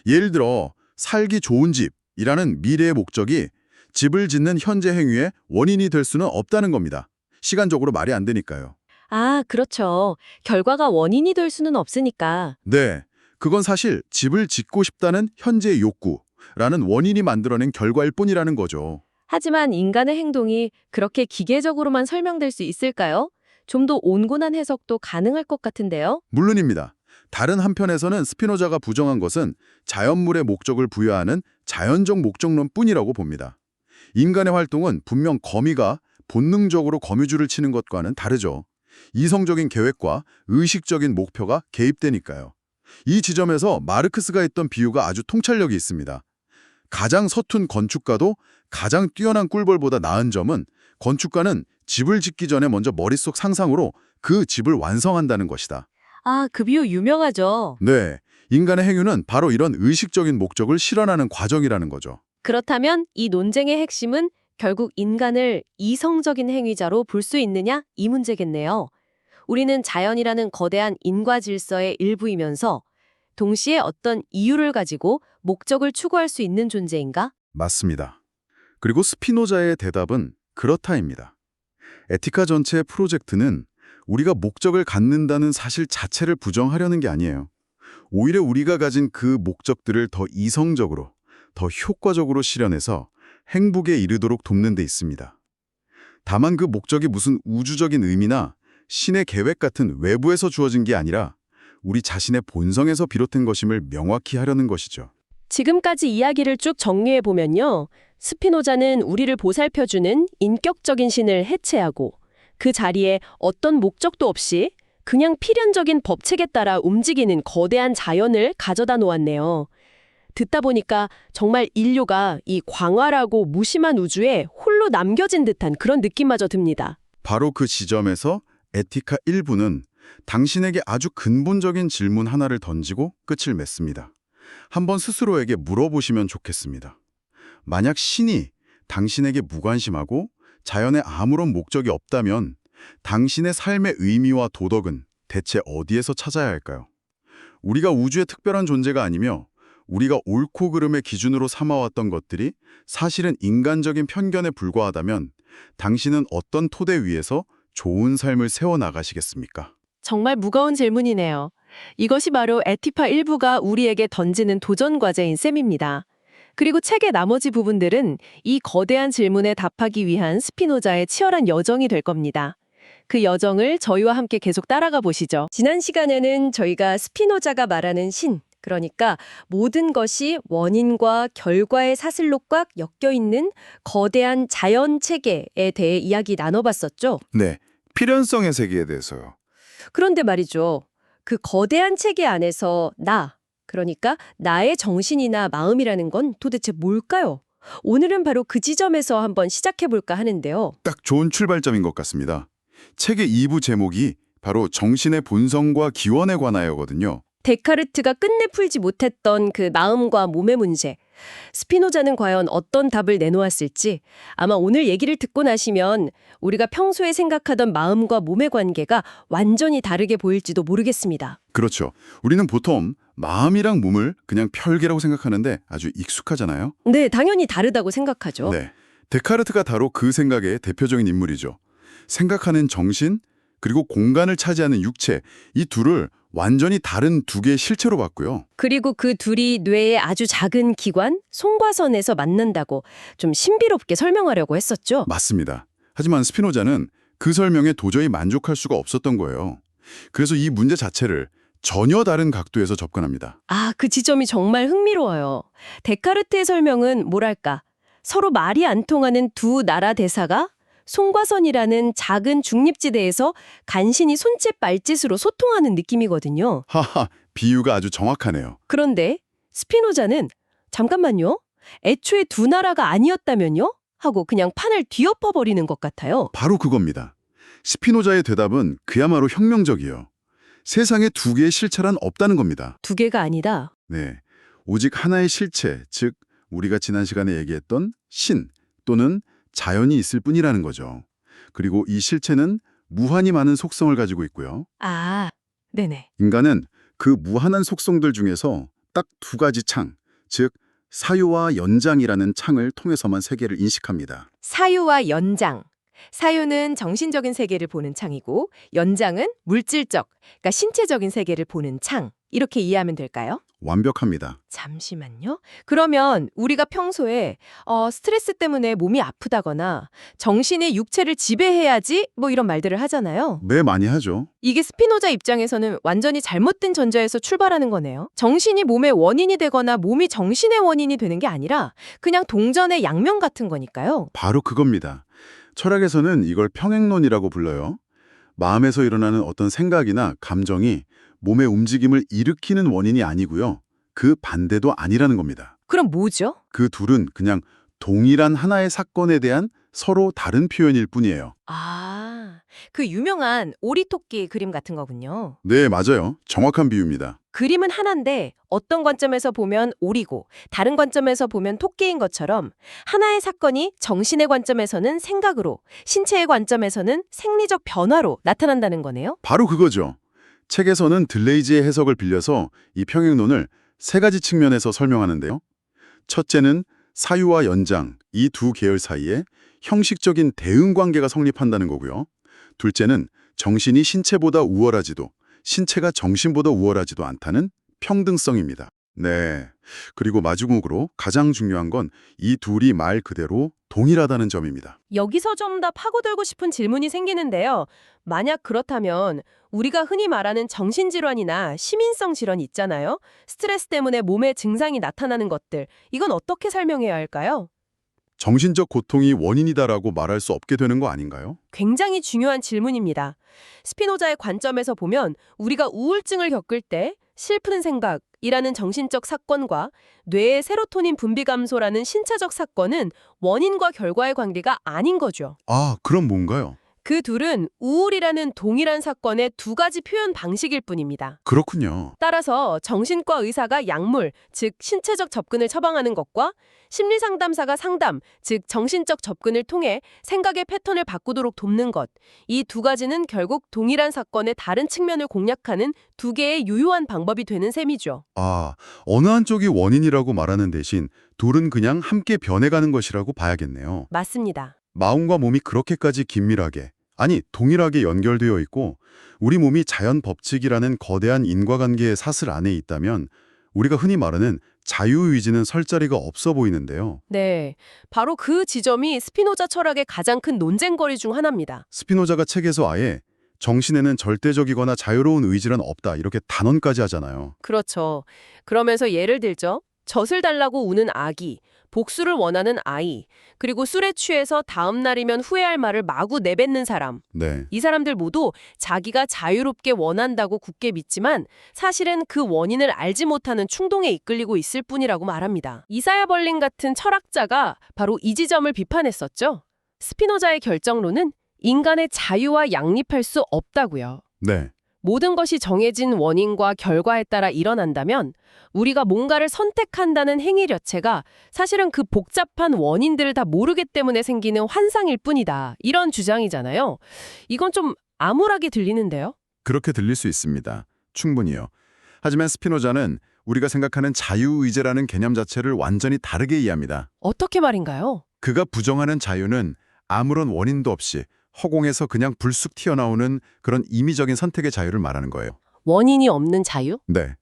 예를 들어 살기 좋은 집이라는 미래의 목적이 집을 짓는 현재 행위의 원인이 될 수는 없다는 겁니다. 시간적으로 말이 안 되니까요. 아, 그렇죠. 결과가 원인이 될 수는 없으니까. 네, 그건 사실 집을 짓고 싶다는 현재의 욕구라는 원인이 만들어낸 결과일 뿐이라는 거죠. 하지만 인간의 행동이 그렇게 기계적으로만 설명될 수 있을까요? 좀 더 온건한 해석도 가능할 것 같은데요. 물론입니다. 다른 한편에서는 스피노자가 부정한 것은 자연물의 목적을 부여하는 자연적 목적론뿐이라고 봅니다. 인간의 활동은 분명 거미가 본능적으로 거미줄을 치는 것과는 다르죠. 이성적인 계획과 의식적인 목표가 개입되니까요. 이 지점에서 마르크스가 했던 비유가 아주 통찰력이 있습니다. 가장 서툰 건축가도 가장 뛰어난 꿀벌보다 나은 점은 건축가는 집을 짓기 전에 먼저 머릿속 상상으로 그 집을 완성한다는 것이다. 아, 그 비유 유명하죠. 네, 인간의 행위는 바로 이런 의식적인 목적을 실현하는 과정이라는 거죠. 그렇다면 이 논쟁의 핵심은 결국 인간을 이성적인 행위자로 볼 수 있느냐 이 문제겠네요. 우리는 자연이라는 거대한 인과 질서의 일부이면서 동시에 어떤 이유를 가지고 목적을 추구할 수 있는 존재인가? 맞습니다. 그리고 스피노자의 대답은 그렇다입니다. 에티카 전체의 프로젝트는 우리가 목적을 갖는다는 사실 자체를 부정하려는 게 아니에요. 오히려 우리가 가진 그 목적들을 더 이성적으로, 더 효과적으로 실현해서 행복에 이르도록 돕는 데 있습니다. 다만 그 목적이 무슨 우주적인 의미나 신의 계획 같은 외부에서 주어진 게 아니라 우리 자신의 본성에서 비롯된 것임을 명확히 하려는 것이죠. 지금까지 이야기를 쭉 정리해보면요. 스피노자는 우리를 보살펴주는 인격적인 신을 해체하고 그 자리에 어떤 목적도 없이 그냥 필연적인 법칙에 따라 움직이는 거대한 자연을 가져다 놓았네요. 듣다 보니까 정말 인류가 이 광활하고 무심한 우주에 홀로 남겨진 듯한 그런 느낌마저 듭니다. 바로 그 지점에서 에티카 1부는 당신에게 아주 근본적인 질문 하나를 던지고 끝을 맺습니다. 한번 스스로에게 물어보시면 좋겠습니다. 만약 신이 당신에게 무관심하고 자연에 아무런 목적이 없다면 당신의 삶의 의미와 도덕은 대체 어디에서 찾아야 할까요? 우리가 우주의 특별한 존재가 아니며 우리가 옳고 그름의 기준으로 삼아왔던 것들이 사실은 인간적인 편견에 불과하다면 당신은 어떤 토대 위에서 좋은 삶을 세워나가시겠습니까? 정말 무거운 질문이네요. 이것이 바로 에티파 1부가 우리에게 던지는 도전 과제인 셈입니다. 그리고 책의 나머지 부분들은 이 거대한 질문에 답하기 위한 스피노자의 치열한 여정이 될 겁니다. 그 여정을 저희와 함께 계속 따라가 보시죠. 지난 시간에는 저희가 스피노자가 말하는 신, 그러니까 모든 것이 원인과 결과의 사슬로 꽉 엮여있는 거대한 자연 체계에 대해 이야기 나눠봤었죠. 네, 필연성의 세계에 대해서요. 그런데 말이죠. 그 거대한 체계 안에서 그러니까 나의 정신이나 마음이라는 건 도대체 뭘까요? 오늘은 바로 그 지점에서 한번 시작해볼까 하는데요. 딱 좋은 출발점인 것 같습니다. 책의 2부 제목이 바로 정신의 본성과 기원에 관하여거든요. 데카르트가 끝내 풀지 못했던 그 마음과 몸의 문제. 스피노자는 과연 어떤 답을 내놓았을지 아마 오늘 얘기를 듣고 나시면 우리가 평소에 생각하던 마음과 몸의 관계가 완전히 다르게 보일지도 모르겠습니다. 그렇죠. 우리는 보통 마음이랑 몸을 그냥 별개라고 생각하는데 아주 익숙하잖아요. 네, 당연히 다르다고 생각하죠. 네, 데카르트가 바로 그 생각의 대표적인 인물이죠. 생각하는 정신, 그리고 공간을 차지하는 육체, 이 둘을 완전히 다른 두 개의 실체로 봤고요. 그리고 그 둘이 뇌의 아주 작은 기관, 송과선에서 만난다고 좀 신비롭게 설명하려고 했었죠. 맞습니다. 하지만 스피노자는 그 설명에 도저히 만족할 수가 없었던 거예요. 그래서 이 문제 자체를 전혀 다른 각도에서 접근합니다. 그 지점이 정말 흥미로워요. 데카르트의 설명은 뭐랄까, 서로 말이 안 통하는 두 나라 대사가 송과선이라는 작은 중립지대에서 간신히 손짓 발짓으로 소통하는 느낌이거든요. 하하, 비유가 아주 정확하네요. 그런데 스피노자는 잠깐만요. 애초에 두 나라가 아니었다면요? 하고 그냥 판을 뒤엎어버리는 것 같아요. 바로 그겁니다. 스피노자의 대답은 그야말로 혁명적이에요. 세상에 두 개의 실체란 없다는 겁니다. 두 개가 아니다. 네, 오직 하나의 실체, 즉 우리가 지난 시간에 얘기했던 신 또는 자연이 있을 뿐이라는 거죠. 그리고 이 실체는 무한히 많은 속성을 가지고 있고요. 아, 네네. 인간은 그 무한한 속성들 중에서 딱 두 가지 창, 즉 사유와 연장이라는 창을 통해서만 세계를 인식합니다. 사유와 연장. 사유는 정신적인 세계를 보는 창이고 연장은 물질적, 그러니까 신체적인 세계를 보는 창. 이렇게 이해하면 될까요? 완벽합니다. 잠시만요. 그러면 우리가 평소에 스트레스 때문에 몸이 아프다거나 정신이 육체를 지배해야지 뭐 이런 말들을 하잖아요. 네, 많이 하죠. 이게 스피노자 입장에서는 완전히 잘못된 전제에서 출발하는 거네요. 정신이 몸의 원인이 되거나 몸이 정신의 원인이 되는 게 아니라 그냥 동전의 양면 같은 거니까요. 바로 그겁니다. 철학에서는 이걸 평행론이라고 불러요. 마음에서 일어나는 어떤 생각이나 감정이 몸의 움직임을 일으키는 원인이 아니고요. 그 반대도 아니라는 겁니다. 그럼 뭐죠? 그 둘은 그냥 동일한 하나의 사건에 대한 서로 다른 표현일 뿐이에요. 아, 그 유명한 오리토끼 그림 같은 거군요. 네, 맞아요. 정확한 비유입니다. 그림은 하나인데 어떤 관점에서 보면 오리고 다른 관점에서 보면 토끼인 것처럼 하나의 사건이 정신의 관점에서는 생각으로, 신체의 관점에서는 생리적 변화로 나타난다는 거네요. 바로 그거죠. 책에서는 들레이지의 해석을 빌려서 이 평행론을 세 가지 측면에서 설명하는데요. 첫째는 사유와 연장, 이 두 계열 사이에 형식적인 대응 관계가 성립한다는 거고요. 둘째는 정신이 신체보다 우월하지도, 신체가 정신보다 우월하지도 않다는 평등성입니다. 네. 그리고 마지막으로 가장 중요한 건 이 둘이 말 그대로 동일하다는 점입니다. 여기서 좀 더 파고들고 싶은 질문이 생기는데요. 만약 그렇다면 우리가 흔히 말하는 정신질환이나 시민성 질환 있잖아요. 스트레스 때문에 몸에 증상이 나타나는 것들. 이건 어떻게 설명해야 할까요? 정신적 고통이 원인이다라고 말할 수 없게 되는 거 아닌가요? 굉장히 중요한 질문입니다. 스피노자의 관점에서 보면 우리가 우울증을 겪을 때 슬픈 생각이라는 정신적 사건과 뇌의 세로토닌 분비 감소라는 신체적 사건은 원인과 결과의 관계가 아닌 거죠. 아, 그럼 뭔가요? 그 둘은 우울이라는 동일한 사건의 두 가지 표현 방식일 뿐입니다. 그렇군요. 따라서 정신과 의사가 약물, 즉 신체적 접근을 처방하는 것과 심리상담사가 상담, 즉 정신적 접근을 통해 생각의 패턴을 바꾸도록 돕는 것. 이 두 가지는 결국 동일한 사건의 다른 측면을 공략하는 두 개의 유효한 방법이 되는 셈이죠. 아, 어느 한쪽이 원인이라고 말하는 대신 둘은 그냥 함께 변해가는 것이라고 봐야겠네요. 맞습니다. 마음과 몸이 그렇게까지 긴밀하게, 아니 동일하게 연결되어 있고 우리 몸이 자연 법칙이라는 거대한 인과관계의 사슬 안에 있다면 우리가 흔히 말하는 자유의지는 설 자리가 없어 보이는데요. 네, 바로 그 지점이 스피노자 철학의 가장 큰 논쟁거리 중 하나입니다. 스피노자가 책에서 아예 정신에는 절대적이거나 자유로운 의지란 없다 이렇게 단언까지 하잖아요. 그렇죠. 그러면서 예를 들죠. 젖을 달라고 우는 아기, 복수를 원하는 아이, 그리고 술에 취해서 다음 날이면 후회할 말을 마구 내뱉는 사람. 네. 이 사람들 모두 자기가 자유롭게 원한다고 굳게 믿지만 사실은 그 원인을 알지 못하는 충동에 이끌리고 있을 뿐이라고 말합니다. 이사야 벌린 같은 철학자가 바로 이 지점을 비판했었죠. 스피노자의 결정론은 인간의 자유와 양립할 수 없다고요. 네. 모든 것이 정해진 원인과 결과에 따라 일어난다면 우리가 뭔가를 선택한다는 행위 자체가 사실은 그 복잡한 원인들을 다 모르기 때문에 생기는 환상일 뿐이다. 이런 주장이잖아요. 이건 좀 암울하게 들리는데요. 그렇게 들릴 수 있습니다. 충분히요. 하지만 스피노자는 우리가 생각하는 자유의지라는 개념 자체를 완전히 다르게 이해합니다. 어떻게 말인가요? 그가 부정하는 자유는 아무런 원인도 없이 허공에서 그냥 불쑥 튀어나오는 그런 임의적인 선택의 자유를 말하는 거예요. 원인이 없는 자유? 네.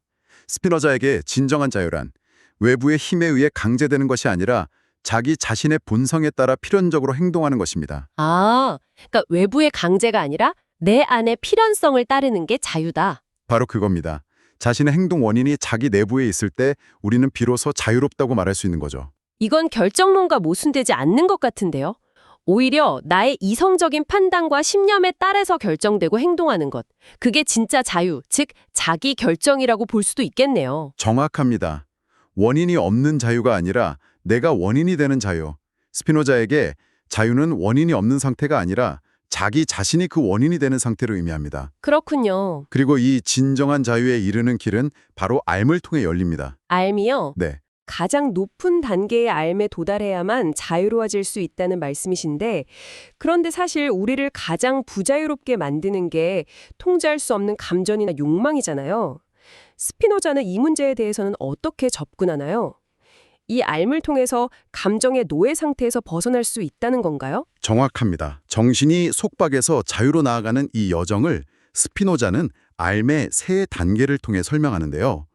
스피노자에게 진정한 자유란 외부의 힘에 의해 강제되는 것이 아니라 자기 자신의 본성에 따라 필연적으로 행동하는 것입니다. 아, 그러니까 외부의 강제가 아니라 내 안의 필연성을 따르는 게 자유다. 바로 그겁니다. 자신의 행동 원인이 자기 내부에 있을 때 우리는 비로소 자유롭다고 말할 수 있는 거죠. 이건 결정론과 모순되지 않는 것 같은데요. 오히려 나의 이성적인 판단과 신념에 따라서 결정되고 행동하는 것. 그게 진짜 자유, 즉 자기 결정이라고 볼 수도 있겠네요. 정확합니다. 원인이 없는 자유가 아니라 내가 원인이 되는 자유. 스피노자에게 자유는 원인이 없는 상태가 아니라 자기 자신이 그 원인이 되는 상태를 의미합니다. 그렇군요. 그리고 이 진정한 자유에 이르는 길은 바로 알을 통해 열립니다. 알미요? 네. 가장 높은 단계의 알에 도달해야만 자유로워질 수 있다는 말씀이신데, 그런데 사실 우리를 가장 부자유롭게 만드는 게 통제할 수 없는 감정이나 욕망이잖아요. 스피노자는 이 문제에 대해서는 어떻게 접근하나요? 이 알을 통해서 감정의 노예 상태에서 벗어날 수 있다는 건가요? 정확합니다. 정신이 속박에서 자유로 나아가는 이 여정을 스피노자는 알의 세 단계를 통해 설명하는데요.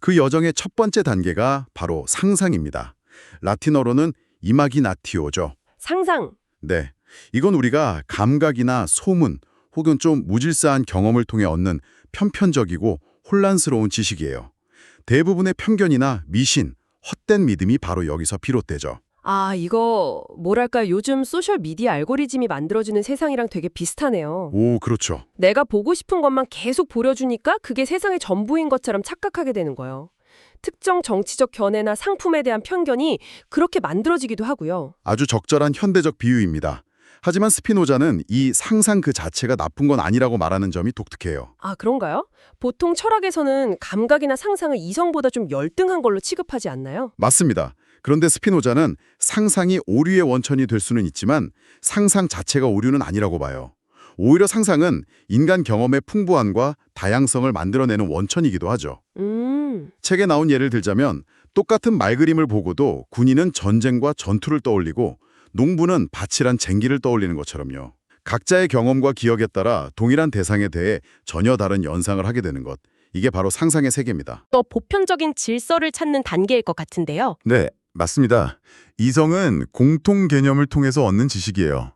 그 여정의 첫 번째 단계가 바로 상상입니다. 라틴어로는 이마기나티오죠. 상상. 네, 이건 우리가 감각이나 소문 혹은 좀 무질서한 경험을 통해 얻는 편편적이고 혼란스러운 지식이에요. 대부분의 편견이나 미신, 헛된 믿음이 바로 여기서 비롯되죠. 아, 이거 뭐랄까 요즘 소셜 미디어 알고리즘이 만들어주는 세상이랑 되게 비슷하네요. 오, 그렇죠. 내가 보고 싶은 것만 계속 보여주니까 그게 세상의 전부인 것처럼 착각하게 되는 거예요. 특정 정치적 견해나 상품에 대한 편견이 그렇게 만들어지기도 하고요. 아주 적절한 현대적 비유입니다. 하지만 스피노자는 이 상상 그 자체가 나쁜 건 아니라고 말하는 점이 독특해요. 아, 그런가요? 보통 철학에서는 감각이나 상상을 이성보다 좀 열등한 걸로 취급하지 않나요? 맞습니다. 그런데 스피노자는 상상이 오류의 원천이 될 수는 있지만 상상 자체가 오류는 아니라고 봐요. 오히려 상상은 인간 경험의 풍부함과 다양성을 만들어내는 원천이기도 하죠. 책에 나온 예를 들자면 똑같은 말그림을 보고도 군인은 전쟁과 전투를 떠올리고 농부는 밭이란 쟁기를 떠올리는 것처럼요. 각자의 경험과 기억에 따라 동일한 대상에 대해 전혀 다른 연상을 하게 되는 것. 이게 바로 상상의 세계입니다. 또 보편적인 질서를 찾는 단계일 것 같은데요. 네, 맞습니다. 이성은 공통 개념을 통해서 얻는 지식이에요.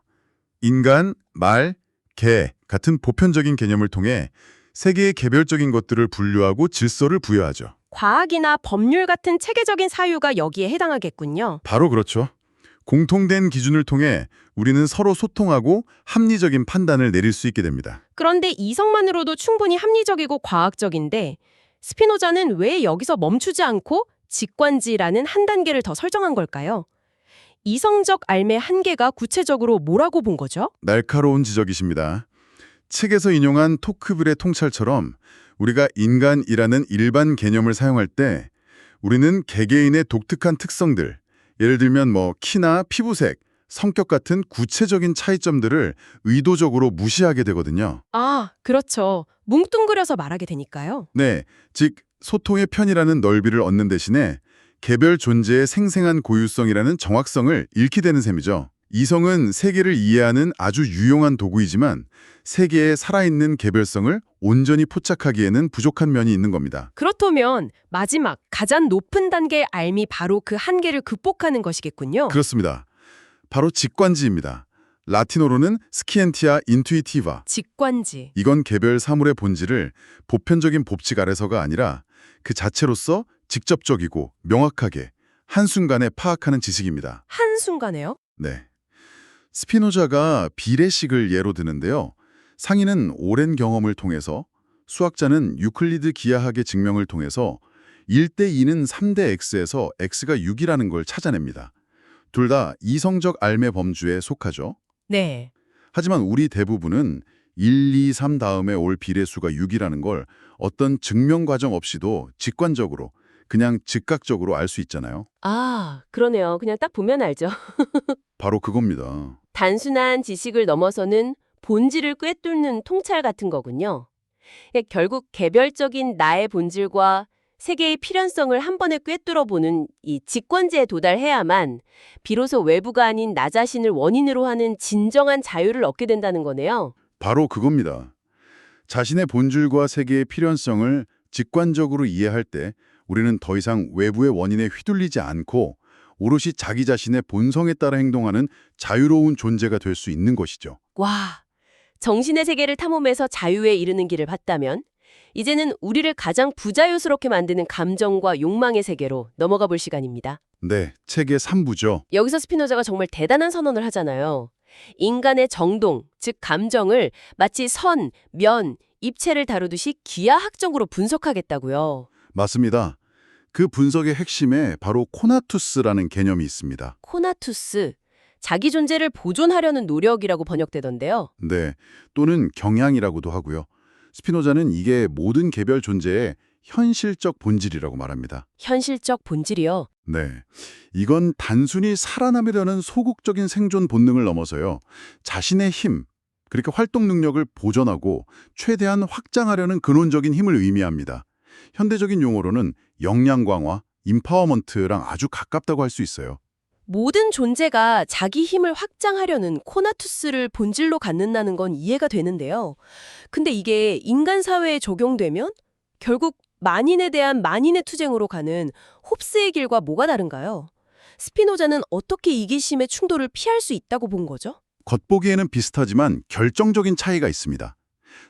인간, 말, 개 같은 보편적인 개념을 통해 세계의 개별적인 것들을 분류하고 질서를 부여하죠. 과학이나 법률 같은 체계적인 사유가 여기에 해당하겠군요. 바로 그렇죠. 공통된 기준을 통해 우리는 서로 소통하고 합리적인 판단을 내릴 수 있게 됩니다. 그런데 이성만으로도 충분히 합리적이고 과학적인데 스피노자는 왜 여기서 멈추지 않고 직관지라는 한 단계를 더 설정한 걸까요? 이성적 알의 한계가 구체적으로 뭐라고 본 거죠? 날카로운 지적이십니다. 책에서 인용한 토크빌의 통찰처럼 우리가 인간이라는 일반 개념을 사용할 때 우리는 개개인의 독특한 특성들, 예를 들면 키나 피부색, 성격 같은 구체적인 차이점들을 의도적으로 무시하게 되거든요. 아, 그렇죠. 뭉뚱그려서 말하게 되니까요. 네, 즉 소통의 편이라는 넓이를 얻는 대신에 개별 존재의 생생한 고유성이라는 정확성을 잃게 되는 셈이죠. 이성은 세계를 이해하는 아주 유용한 도구이지만 세계의 살아있는 개별성을 온전히 포착하기에는 부족한 면이 있는 겁니다. 그렇다면 마지막 가장 높은 단계의 알미 바로 그 한계를 극복하는 것이겠군요. 그렇습니다. 바로 직관지입니다. 라틴어로는 스키엔티아 인투이티바. 직관지. 이건 개별 사물의 본질을 보편적인 법칙 아래서가 아니라 그 자체로서 직접적이고 명확하게 한순간에 파악하는 지식입니다. 한순간에요? 네. 스피노자가 비례식을 예로 드는데요. 상인은 오랜 경험을 통해서, 수학자는 유클리드 기하학의 증명을 통해서 1대2는 3대 x에서 x가 6이라는 걸 찾아냅니다. 둘 다 이성적 알매 범주에 속하죠. 네. 하지만 우리 대부분은 1, 2, 3 다음에 올 비례수가 6이라는 걸 어떤 증명 과정 없이도 직관적으로, 그냥 즉각적으로 알 수 있잖아요. 아, 그러네요. 그냥 딱 보면 알죠. 바로 그겁니다. 단순한 지식을 넘어서는 본질을 꿰뚫는 통찰 같은 거군요. 결국 개별적인 나의 본질과 세계의 필연성을 한 번에 꿰뚫어보는 이 직관지에 도달해야만 비로소 외부가 아닌 나 자신을 원인으로 하는 진정한 자유를 얻게 된다는 거네요. 바로 그겁니다. 자신의 본질과 세계의 필연성을 직관적으로 이해할 때 우리는 더 이상 외부의 원인에 휘둘리지 않고 오롯이 자기 자신의 본성에 따라 행동하는 자유로운 존재가 될 수 있는 것이죠. 와, 정신의 세계를 탐험해서 자유에 이르는 길을 봤다면 이제는 우리를 가장 부자유스럽게 만드는 감정과 욕망의 세계로 넘어가 볼 시간입니다. 네, 책의 3부죠. 여기서 스피노자가 정말 대단한 선언을 하잖아요. 인간의 정동, 즉 감정을 마치 선, 면, 입체를 다루듯이 기하학적으로 분석하겠다고요. 맞습니다. 그 분석의 핵심에 바로 코나투스라는 개념이 있습니다. 코나투스, 자기 존재를 보존하려는 노력이라고 번역되던데요. 네, 또는 경향이라고도 하고요. 스피노자는 이게 모든 개별 존재의 현실적 본질이라고 말합니다. 현실적 본질이요. 네, 이건 단순히 살아남으려는 소극적인 생존 본능을 넘어서요. 자신의 힘, 그러니까 활동 능력을 보존하고 최대한 확장하려는 근원적인 힘을 의미합니다. 현대적인 용어로는 역량 강화, 임파워먼트랑 아주 가깝다고 할 수 있어요. 모든 존재가 자기 힘을 확장하려는 코나투스를 본질로 갖는다는 건 이해가 되는데요. 근데 이게 인간 사회에 적용되면 결국 만인에 대한 만인의 투쟁으로 가는 홉스의 길과 뭐가 다른가요? 스피노자는 어떻게 이기심의 충돌을 피할 수 있다고 본 거죠? 겉보기에는 비슷하지만 결정적인 차이가 있습니다.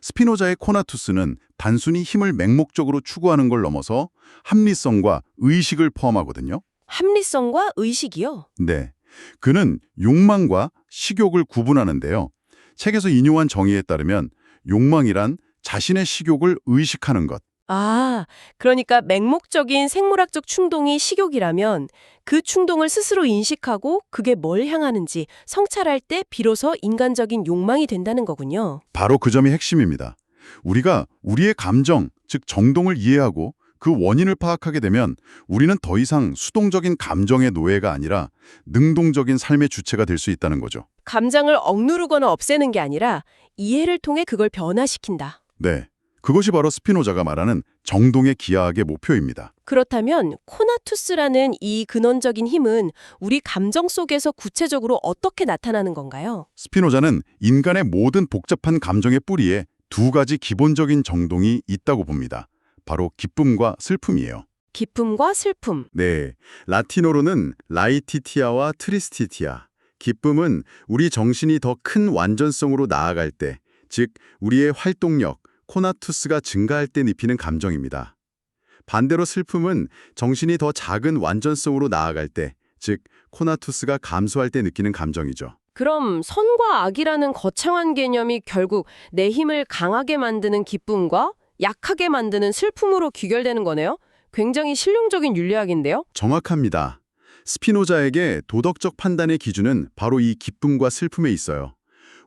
스피노자의 코나투스는 단순히 힘을 맹목적으로 추구하는 걸 넘어서 합리성과 의식을 포함하거든요. 합리성과 의식이요? 네, 그는 욕망과 식욕을 구분하는데요. 책에서 인용한 정의에 따르면 욕망이란 자신의 식욕을 의식하는 것. 아, 그러니까 맹목적인 생물학적 충동이 식욕이라면 그 충동을 스스로 인식하고 그게 뭘 향하는지 성찰할 때 비로소 인간적인 욕망이 된다는 거군요. 바로 그 점이 핵심입니다. 우리가 우리의 감정, 즉 정동을 이해하고 그 원인을 파악하게 되면 우리는 더 이상 수동적인 감정의 노예가 아니라 능동적인 삶의 주체가 될 수 있다는 거죠. 감정을 억누르거나 없애는 게 아니라 이해를 통해 그걸 변화시킨다. 네, 그것이 바로 스피노자가 말하는 정동의 기하학의 목표입니다. 그렇다면 코나투스라는 이 근원적인 힘은 우리 감정 속에서 구체적으로 어떻게 나타나는 건가요? 스피노자는 인간의 모든 복잡한 감정의 뿌리에 두 가지 기본적인 정동이 있다고 봅니다. 바로 기쁨과 슬픔이에요. 기쁨과 슬픔. 네, 라틴어로는 라이티티아와 트리스티티아. 기쁨은 우리 정신이 더 큰 완전성으로 나아갈 때, 즉 우리의 활동력, 코나투스가 증가할 때 느끼는 감정입니다. 반대로 슬픔은 정신이 더 작은 완전성으로 나아갈 때, 즉 코나투스가 감소할 때 느끼는 감정이죠. 그럼 선과 악이라는 거창한 개념이 결국 내 힘을 강하게 만드는 기쁨과 약하게 만드는 슬픔으로 귀결되는 거네요? 굉장히 실용적인 윤리학인데요? 정확합니다. 스피노자에게 도덕적 판단의 기준은 바로 이 기쁨과 슬픔에 있어요.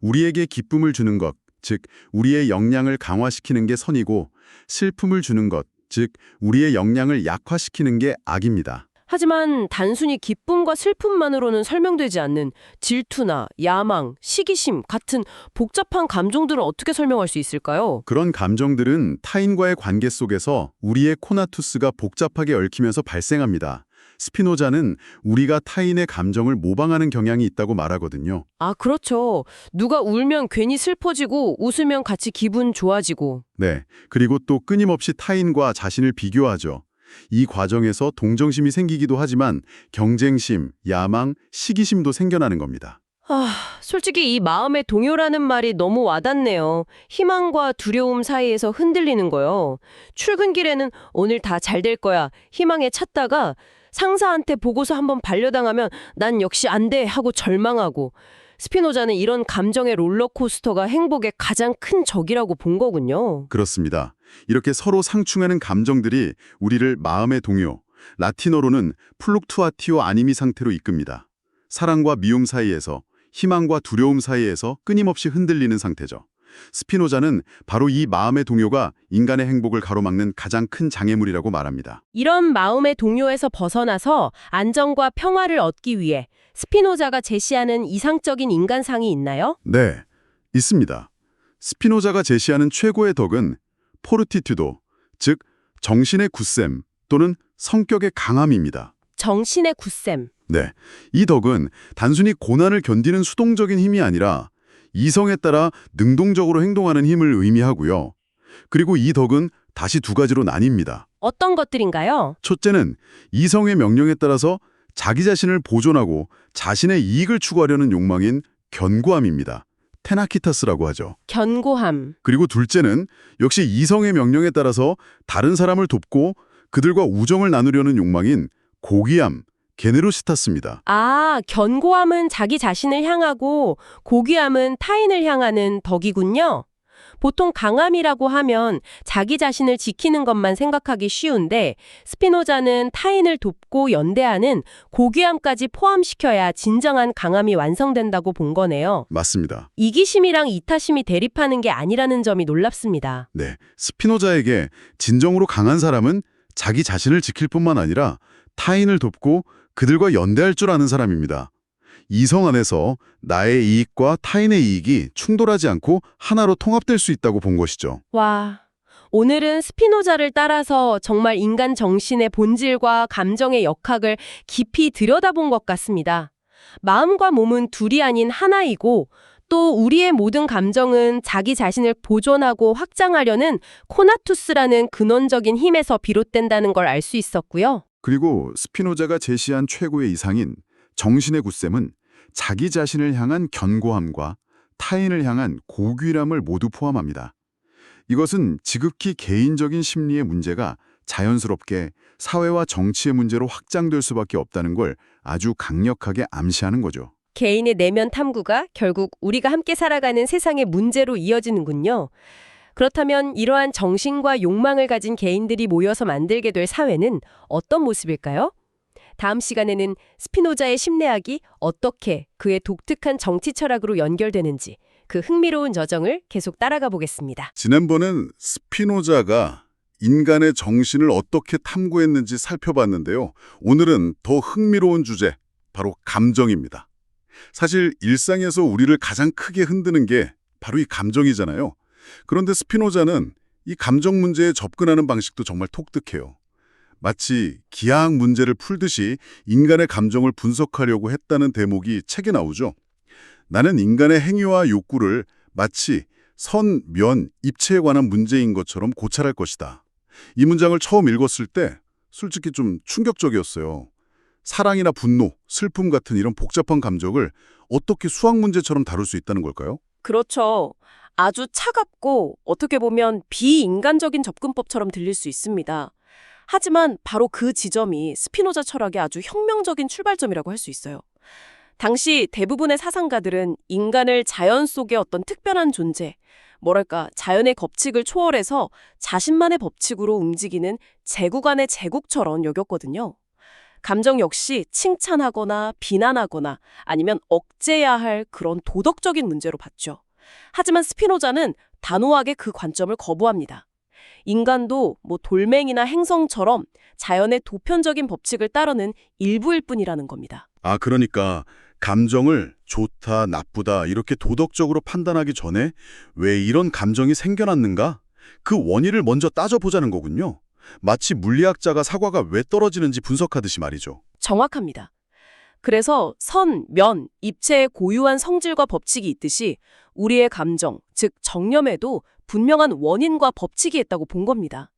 우리에게 기쁨을 주는 것, 즉 우리의 역량을 강화시키는 게 선이고 슬픔을 주는 것, 즉 우리의 역량을 약화시키는 게 악입니다. 하지만 단순히 기쁨과 슬픔만으로는 설명되지 않는 질투나 야망, 시기심 같은 복잡한 감정들은 어떻게 설명할 수 있을까요? 그런 감정들은 타인과의 관계 속에서 우리의 코나투스가 복잡하게 얽히면서 발생합니다. 스피노자는 우리가 타인의 감정을 모방하는 경향이 있다고 말하거든요. 아, 그렇죠. 누가 울면 괜히 슬퍼지고 웃으면 같이 기분 좋아지고. 네, 그리고 또 끊임없이 타인과 자신을 비교하죠. 이 과정에서 동정심이 생기기도 하지만 경쟁심, 야망, 시기심도 생겨나는 겁니다. 아, 솔직히 이 마음의 동요라는 말이 너무 와닿네요. 희망과 두려움 사이에서 흔들리는 거요. 출근길에는 오늘 다 잘 될 거야. 희망에 찼다가 상사한테 보고서 한번 반려당하면 난 역시 안 돼 하고 절망하고. 스피노자는 이런 감정의 롤러코스터가 행복의 가장 큰 적이라고 본 거군요. 그렇습니다. 이렇게 서로 상충하는 감정들이 우리를 마음의 동요, 라틴어로는 플룩투아티오 아니미 상태로 이끕니다. 사랑과 미움 사이에서, 희망과 두려움 사이에서 끊임없이 흔들리는 상태죠. 스피노자는 바로 이 마음의 동요가 인간의 행복을 가로막는 가장 큰 장애물이라고 말합니다. 이런 마음의 동요에서 벗어나서 안정과 평화를 얻기 위해 스피노자가 제시하는 이상적인 인간상이 있나요? 네, 있습니다. 스피노자가 제시하는 최고의 덕은 포르티튜도, 즉 정신의 굳셈 또는 성격의 강함입니다. 정신의 굳셈. 네, 이 덕은 단순히 고난을 견디는 수동적인 힘이 아니라 이성에 따라 능동적으로 행동하는 힘을 의미하고요. 그리고 이 덕은 다시 두 가지로 나뉩니다. 어떤 것들인가요? 첫째는 이성의 명령에 따라서 자기 자신을 보존하고 자신의 이익을 추구하려는 욕망인 견고함입니다. 테나키타스라고 하죠. 견고함. 그리고 둘째는 역시 이성의 명령에 따라서 다른 사람을 돕고 그들과 우정을 나누려는 욕망인 고귀함, 게네로시타스입니다. 아, 견고함은 자기 자신을 향하고 고귀함은 타인을 향하는 덕이군요. 보통 강함이라고 하면 자기 자신을 지키는 것만 생각하기 쉬운데 스피노자는 타인을 돕고 연대하는 고귀함까지 포함시켜야 진정한 강함이 완성된다고 본 거네요. 맞습니다. 이기심이랑 이타심이 대립하는 게 아니라는 점이 놀랍습니다. 네, 스피노자에게 진정으로 강한 사람은 자기 자신을 지킬 뿐만 아니라 타인을 돕고 그들과 연대할 줄 아는 사람입니다. 이성 안에서 나의 이익과 타인의 이익이 충돌하지 않고 하나로 통합될 수 있다고 본 것이죠. 와, 오늘은 스피노자를 따라서 정말 인간 정신의 본질과 감정의 역학을 깊이 들여다본 것 같습니다. 마음과 몸은 둘이 아닌 하나이고 또 우리의 모든 감정은 자기 자신을 보존하고 확장하려는 코나투스라는 근원적인 힘에서 비롯된다는 걸 알 수 있었고요. 그리고 스피노자가 제시한 최고의 이상인 정신의 굳셈은 자기 자신을 향한 견고함과 타인을 향한 고귀함을 모두 포함합니다. 이것은 지극히 개인적인 심리의 문제가 자연스럽게 사회와 정치의 문제로 확장될 수밖에 없다는 걸 아주 강력하게 암시하는 거죠. 개인의 내면 탐구가 결국 우리가 함께 살아가는 세상의 문제로 이어지는군요. 그렇다면 이러한 정신과 욕망을 가진 개인들이 모여서 만들게 될 사회는 어떤 모습일까요? 다음 시간에는 스피노자의 심리학이 어떻게 그의 독특한 정치 철학으로 연결되는지 그 흥미로운 저정을 계속 따라가 보겠습니다. 지난번엔 스피노자가 인간의 정신을 어떻게 탐구했는지 살펴봤는데요. 오늘은 더 흥미로운 주제, 바로 감정입니다. 사실 일상에서 우리를 가장 크게 흔드는 게 바로 이 감정이잖아요. 그런데 스피노자는 이 감정 문제에 접근하는 방식도 정말 독특해요. 마치 기하학 문제를 풀듯이 인간의 감정을 분석하려고 했다는 대목이 책에 나오죠. 나는 인간의 행위와 욕구를 마치 선, 면, 입체에 관한 문제인 것처럼 고찰할 것이다. 이 문장을 처음 읽었을 때 솔직히 좀 충격적이었어요. 사랑이나 분노, 슬픔 같은 이런 복잡한 감정을 어떻게 수학 문제처럼 다룰 수 있다는 걸까요? 그렇죠. 아주 차갑고 어떻게 보면 비인간적인 접근법처럼 들릴 수 있습니다. 하지만 바로 그 지점이 스피노자 철학의 아주 혁명적인 출발점이라고 할 수 있어요. 당시 대부분의 사상가들은 인간을 자연 속의 어떤 특별한 존재, 뭐랄까 자연의 법칙을 초월해서 자신만의 법칙으로 움직이는 제국 안의 제국처럼 여겼거든요. 감정 역시 칭찬하거나 비난하거나 아니면 억제해야 할 그런 도덕적인 문제로 봤죠. 하지만 스피노자는 단호하게 그 관점을 거부합니다. 인간도 돌멩이나 행성처럼 자연의 도편적인 법칙을 따르는 일부일 뿐이라는 겁니다. 아, 그러니까 감정을 좋다, 나쁘다 이렇게 도덕적으로 판단하기 전에 왜 이런 감정이 생겨났는가? 그 원인을 먼저 따져보자는 거군요. 마치 물리학자가 사과가 왜 떨어지는지 분석하듯이 말이죠. 정확합니다. 그래서 선, 면, 입체의 고유한 성질과 법칙이 있듯이 우리의 감정, 즉 정념에도 분명한 원인과 법칙이 있다고 본 겁니다.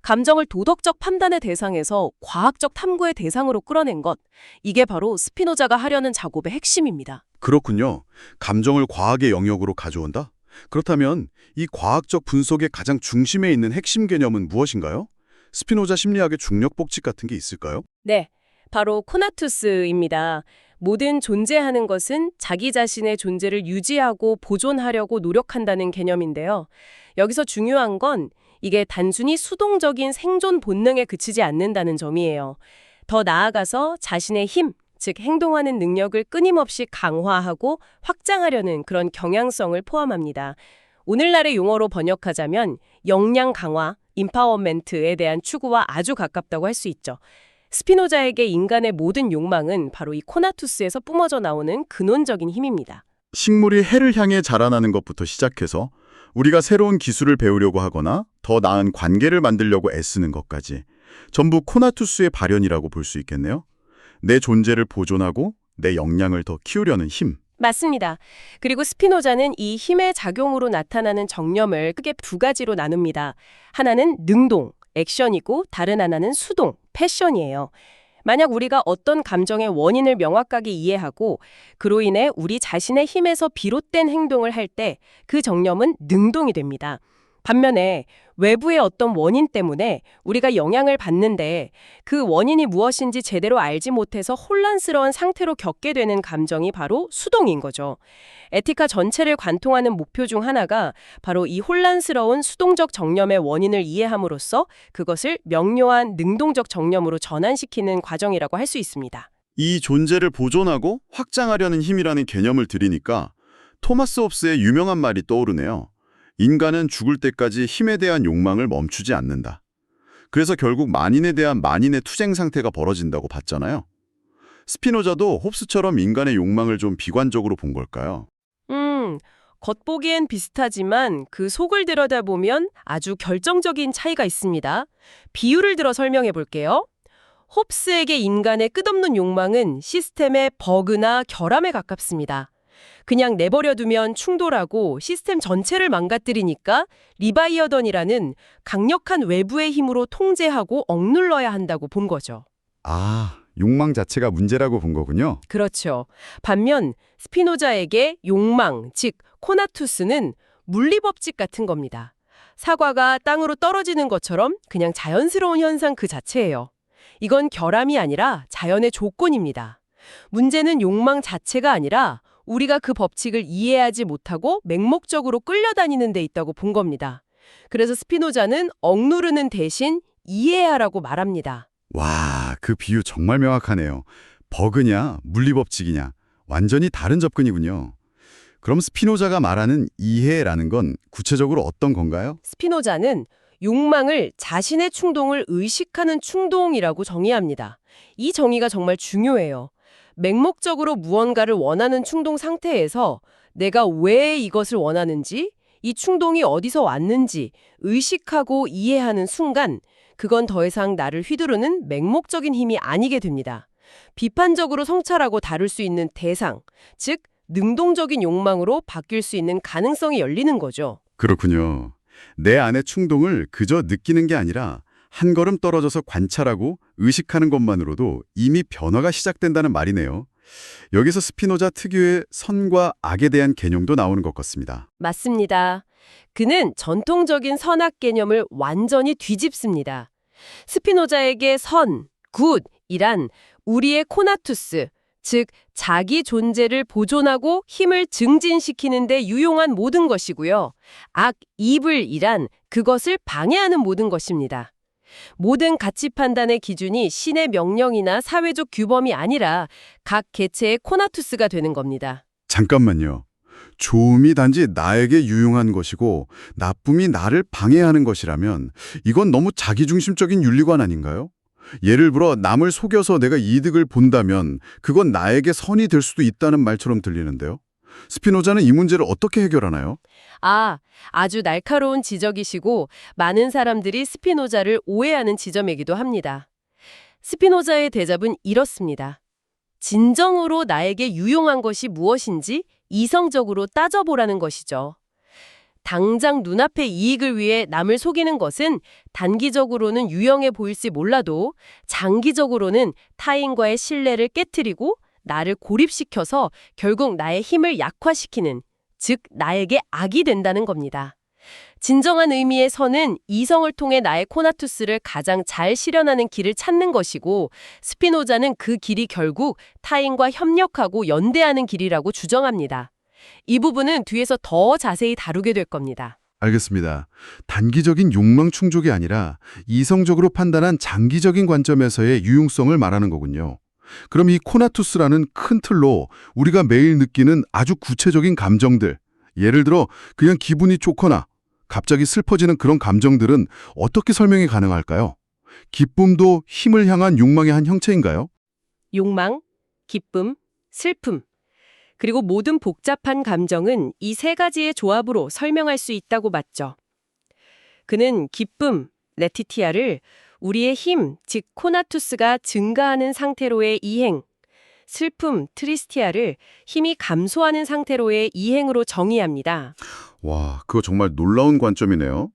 감정을 도덕적 판단의 대상에서 과학적 탐구의 대상으로 끌어낸 것, 이게 바로 스피노자가 하려는 작업의 핵심입니다. 그렇군요. 감정을 과학의 영역으로 가져온다? 그렇다면 이 과학적 분석의 가장 중심에 있는 핵심 개념은 무엇인가요? 스피노자 심리학의 중력 법칙 같은 게 있을까요? 네, 바로 코나투스입니다. 모든 존재하는 것은 자기 자신의 존재를 유지하고 보존하려고 노력한다는 개념인데요. 여기서 중요한 건 이게 단순히 수동적인 생존 본능에 그치지 않는다는 점이에요. 더 나아가서 자신의 힘, 즉 행동하는 능력을 끊임없이 강화하고 확장하려는 그런 경향성을 포함합니다. 오늘날의 용어로 번역하자면 역량 강화, 임파워먼트에 대한 추구와 아주 가깝다고 할 수 있죠. 스피노자에게 인간의 모든 욕망은 바로 이 코나투스에서 뿜어져 나오는 근원적인 힘입니다. 식물이 해를 향해 자라나는 것부터 시작해서 우리가 새로운 기술을 배우려고 하거나 더 나은 관계를 만들려고 애쓰는 것까지 전부 코나투스의 발현이라고 볼 수 있겠네요. 내 존재를 보존하고 내 역량을 더 키우려는 힘. 맞습니다. 그리고 스피노자는 이 힘의 작용으로 나타나는 정념을 크게 두 가지로 나눕니다. 하나는 능동, 액션이고 다른 하나는 수동, 패션이에요. 만약 우리가 어떤 감정의 원인을 명확하게 이해하고 그로 인해 우리 자신의 힘에서 비롯된 행동을 할 때 그 정념은 능동이 됩니다. 반면에 외부의 어떤 원인 때문에 우리가 영향을 받는데 그 원인이 무엇인지 제대로 알지 못해서 혼란스러운 상태로 겪게 되는 감정이 바로 수동인 거죠. 에티카 전체를 관통하는 목표 중 하나가 바로 이 혼란스러운 수동적 정념의 원인을 이해함으로써 그것을 명료한 능동적 정념으로 전환시키는 과정이라고 할 수 있습니다. 이 존재를 보존하고 확장하려는 힘이라는 개념을 들이니까 토마스 홉스의 유명한 말이 떠오르네요. 인간은 죽을 때까지 힘에 대한 욕망을 멈추지 않는다. 그래서 결국 만인에 대한 만인의 투쟁 상태가 벌어진다고 봤잖아요. 스피노자도 홉스처럼 인간의 욕망을 좀 비관적으로 본 걸까요? 겉보기엔 비슷하지만 그 속을 들여다보면 아주 결정적인 차이가 있습니다. 비유를 들어 설명해 볼게요. 홉스에게 인간의 끝없는 욕망은 시스템의 버그나 결함에 가깝습니다. 그냥 내버려두면 충돌하고 시스템 전체를 망가뜨리니까 리바이어던이라는 강력한 외부의 힘으로 통제하고 억눌러야 한다고 본 거죠. 아, 욕망 자체가 문제라고 본 거군요. 그렇죠. 반면 스피노자에게 욕망, 즉 코나투스는 물리법칙 같은 겁니다. 사과가 땅으로 떨어지는 것처럼 그냥 자연스러운 현상 그 자체예요. 이건 결함이 아니라 자연의 조건입니다. 문제는 욕망 자체가 아니라 우리가 그 법칙을 이해하지 못하고 맹목적으로 끌려다니는 데 있다고 본 겁니다. 그래서 스피노자는 억누르는 대신 이해하라고 말합니다. 와, 그 비유 정말 명확하네요. 버그냐, 물리법칙이냐, 완전히 다른 접근이군요. 그럼 스피노자가 말하는 이해라는 건 구체적으로 어떤 건가요? 스피노자는 욕망을 자신의 충동을 의식하는 충동이라고 정의합니다. 이 정의가 정말 중요해요. 맹목적으로 무언가를 원하는 충동 상태에서 내가 왜 이것을 원하는지, 이 충동이 어디서 왔는지 의식하고 이해하는 순간 그건 더 이상 나를 휘두르는 맹목적인 힘이 아니게 됩니다. 비판적으로 성찰하고 다룰 수 있는 대상, 즉 능동적인 욕망으로 바뀔 수 있는 가능성이 열리는 거죠. 그렇군요. 내 안의 충동을 그저 느끼는 게 아니라 한 걸음 떨어져서 관찰하고 의식하는 것만으로도 이미 변화가 시작된다는 말이네요. 여기서 스피노자 특유의 선과 악에 대한 개념도 나오는 것 같습니다. 맞습니다. 그는 전통적인 선악 개념을 완전히 뒤집습니다. 스피노자에게 선, 굿이란 우리의 코나투스, 즉 자기 존재를 보존하고 힘을 증진시키는 데 유용한 모든 것이고요. 악, 이블이란 그것을 방해하는 모든 것입니다. 모든 가치 판단의 기준이 신의 명령이나 사회적 규범이 아니라 각 개체의 코나투스가 되는 겁니다. 잠깐만요. 좋음이 단지 나에게 유용한 것이고 나쁨이 나를 방해하는 것이라면 이건 너무 자기중심적인 윤리관 아닌가요? 예를 들어 남을 속여서 내가 이득을 본다면 그건 나에게 선이 될 수도 있다는 말처럼 들리는데요. 스피노자는 이 문제를 어떻게 해결하나요? 아주 날카로운 지적이시고 많은 사람들이 스피노자를 오해하는 지점이기도 합니다. 스피노자의 대답은 이렇습니다. 진정으로 나에게 유용한 것이 무엇인지 이성적으로 따져보라는 것이죠. 당장 눈앞의 이익을 위해 남을 속이는 것은 단기적으로는 유용해 보일지 몰라도 장기적으로는 타인과의 신뢰를 깨트리고 나를 고립시켜서 결국 나의 힘을 약화시키는, 즉 나에게 악이 된다는 겁니다. 진정한 의미의 선은 이성을 통해 나의 코나투스를 가장 잘 실현하는 길을 찾는 것이고 스피노자는 그 길이 결국 타인과 협력하고 연대하는 길이라고 주장합니다. 이 부분은 뒤에서 더 자세히 다루게 될 겁니다. 알겠습니다. 단기적인 욕망 충족이 아니라 이성적으로 판단한 장기적인 관점에서의 유용성을 말하는 거군요. 그럼 이 코나투스라는 큰 틀로 우리가 매일 느끼는 아주 구체적인 감정들, 예를 들어 그냥 기분이 좋거나 갑자기 슬퍼지는 그런 감정들은 어떻게 설명이 가능할까요? 기쁨도 힘을 향한 욕망의 한 형체인가요? 욕망, 기쁨, 슬픔, 그리고 모든 복잡한 감정은 이 세 가지의 조합으로 설명할 수 있다고 봤죠. 그는 기쁨, 레티티아를 우리의 힘, 즉 코나투스가 증가하는 상태로의 이행, 슬픔, 트리스티아를 힘이 감소하는 상태로의 이행으로 정의합니다. 와, 그거 정말 놀라운 관점이네요.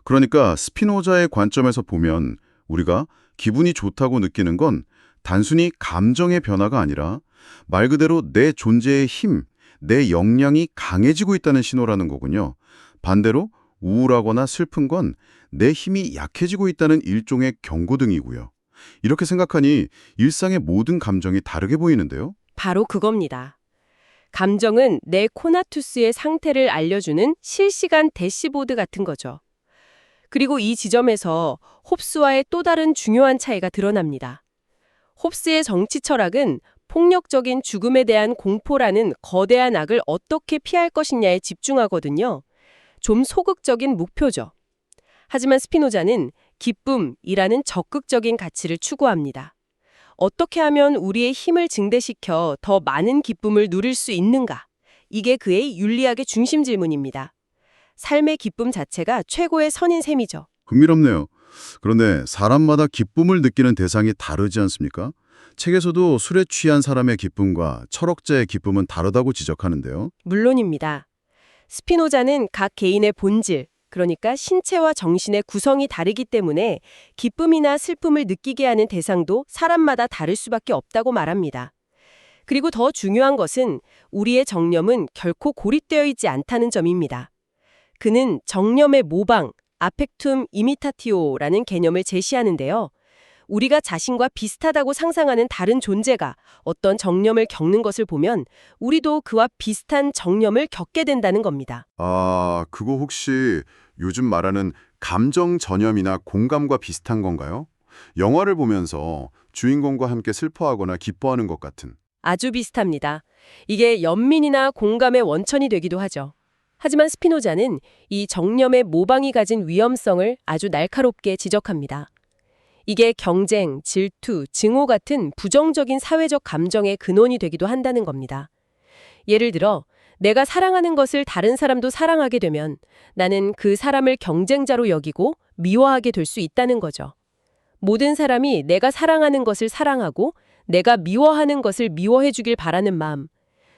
그러니까 스피노자의 관점에서 보면 우리가 기분이 좋다고 느끼는 건 단순히 감정의 변화가 아니라 말 그대로 내 존재의 힘, 내 역량이 강해지고 있다는 신호라는 거군요. 반대로 우울하거나 슬픈 건 내 힘이 약해지고 있다는 일종의 경고등이고요. 이렇게 생각하니 일상의 모든 감정이 다르게 보이는데요. 바로 그겁니다. 감정은 내 코나투스의 상태를 알려주는 실시간 대시보드 같은 거죠. 그리고 이 지점에서 홉스와의 또 다른 중요한 차이가 드러납니다. 홉스의 정치 철학은 폭력적인 죽음에 대한 공포라는 거대한 악을 어떻게 피할 것이냐에 집중하거든요. 좀 소극적인 목표죠. 하지만 스피노자는 기쁨이라는 적극적인 가치를 추구합니다. 어떻게 하면 우리의 힘을 증대시켜 더 많은 기쁨을 누릴 수 있는가? 이게 그의 윤리학의 중심 질문입니다. 삶의 기쁨 자체가 최고의 선인 셈이죠. 흥미롭네요. 그런데 사람마다 기쁨을 느끼는 대상이 다르지 않습니까? 책에서도 술에 취한 사람의 기쁨과 철학자의 기쁨은 다르다고 지적하는데요. 물론입니다. 스피노자는 각 개인의 본질, 그러니까 신체와 정신의 구성이 다르기 때문에 기쁨이나 슬픔을 느끼게 하는 대상도 사람마다 다를 수밖에 없다고 말합니다. 그리고 더 중요한 것은 우리의 정념은 결코 고립되어 있지 않다는 점입니다. 그는 정념의 모방, 아펙툼 이미타티오라는 개념을 제시하는데요. 우리가 자신과 비슷하다고 상상하는 다른 존재가 어떤 정념을 겪는 것을 보면 우리도 그와 비슷한 정념을 겪게 된다는 겁니다. 아, 그거 혹시 요즘 말하는 감정 전염이나 공감과 비슷한 건가요? 영화를 보면서 주인공과 함께 슬퍼하거나 기뻐하는 것 같은. 아주 비슷합니다. 이게 연민이나 공감의 원천이 되기도 하죠. 하지만 스피노자는 이 정념의 모방이 가진 위험성을 아주 날카롭게 지적합니다. 이게 경쟁, 질투, 증오 같은 부정적인 사회적 감정의 근원이 되기도 한다는 겁니다. 예를 들어 내가 사랑하는 것을 다른 사람도 사랑하게 되면 나는 그 사람을 경쟁자로 여기고 미워하게 될 수 있다는 거죠. 모든 사람이 내가 사랑하는 것을 사랑하고 내가 미워하는 것을 미워해 주길 바라는 마음.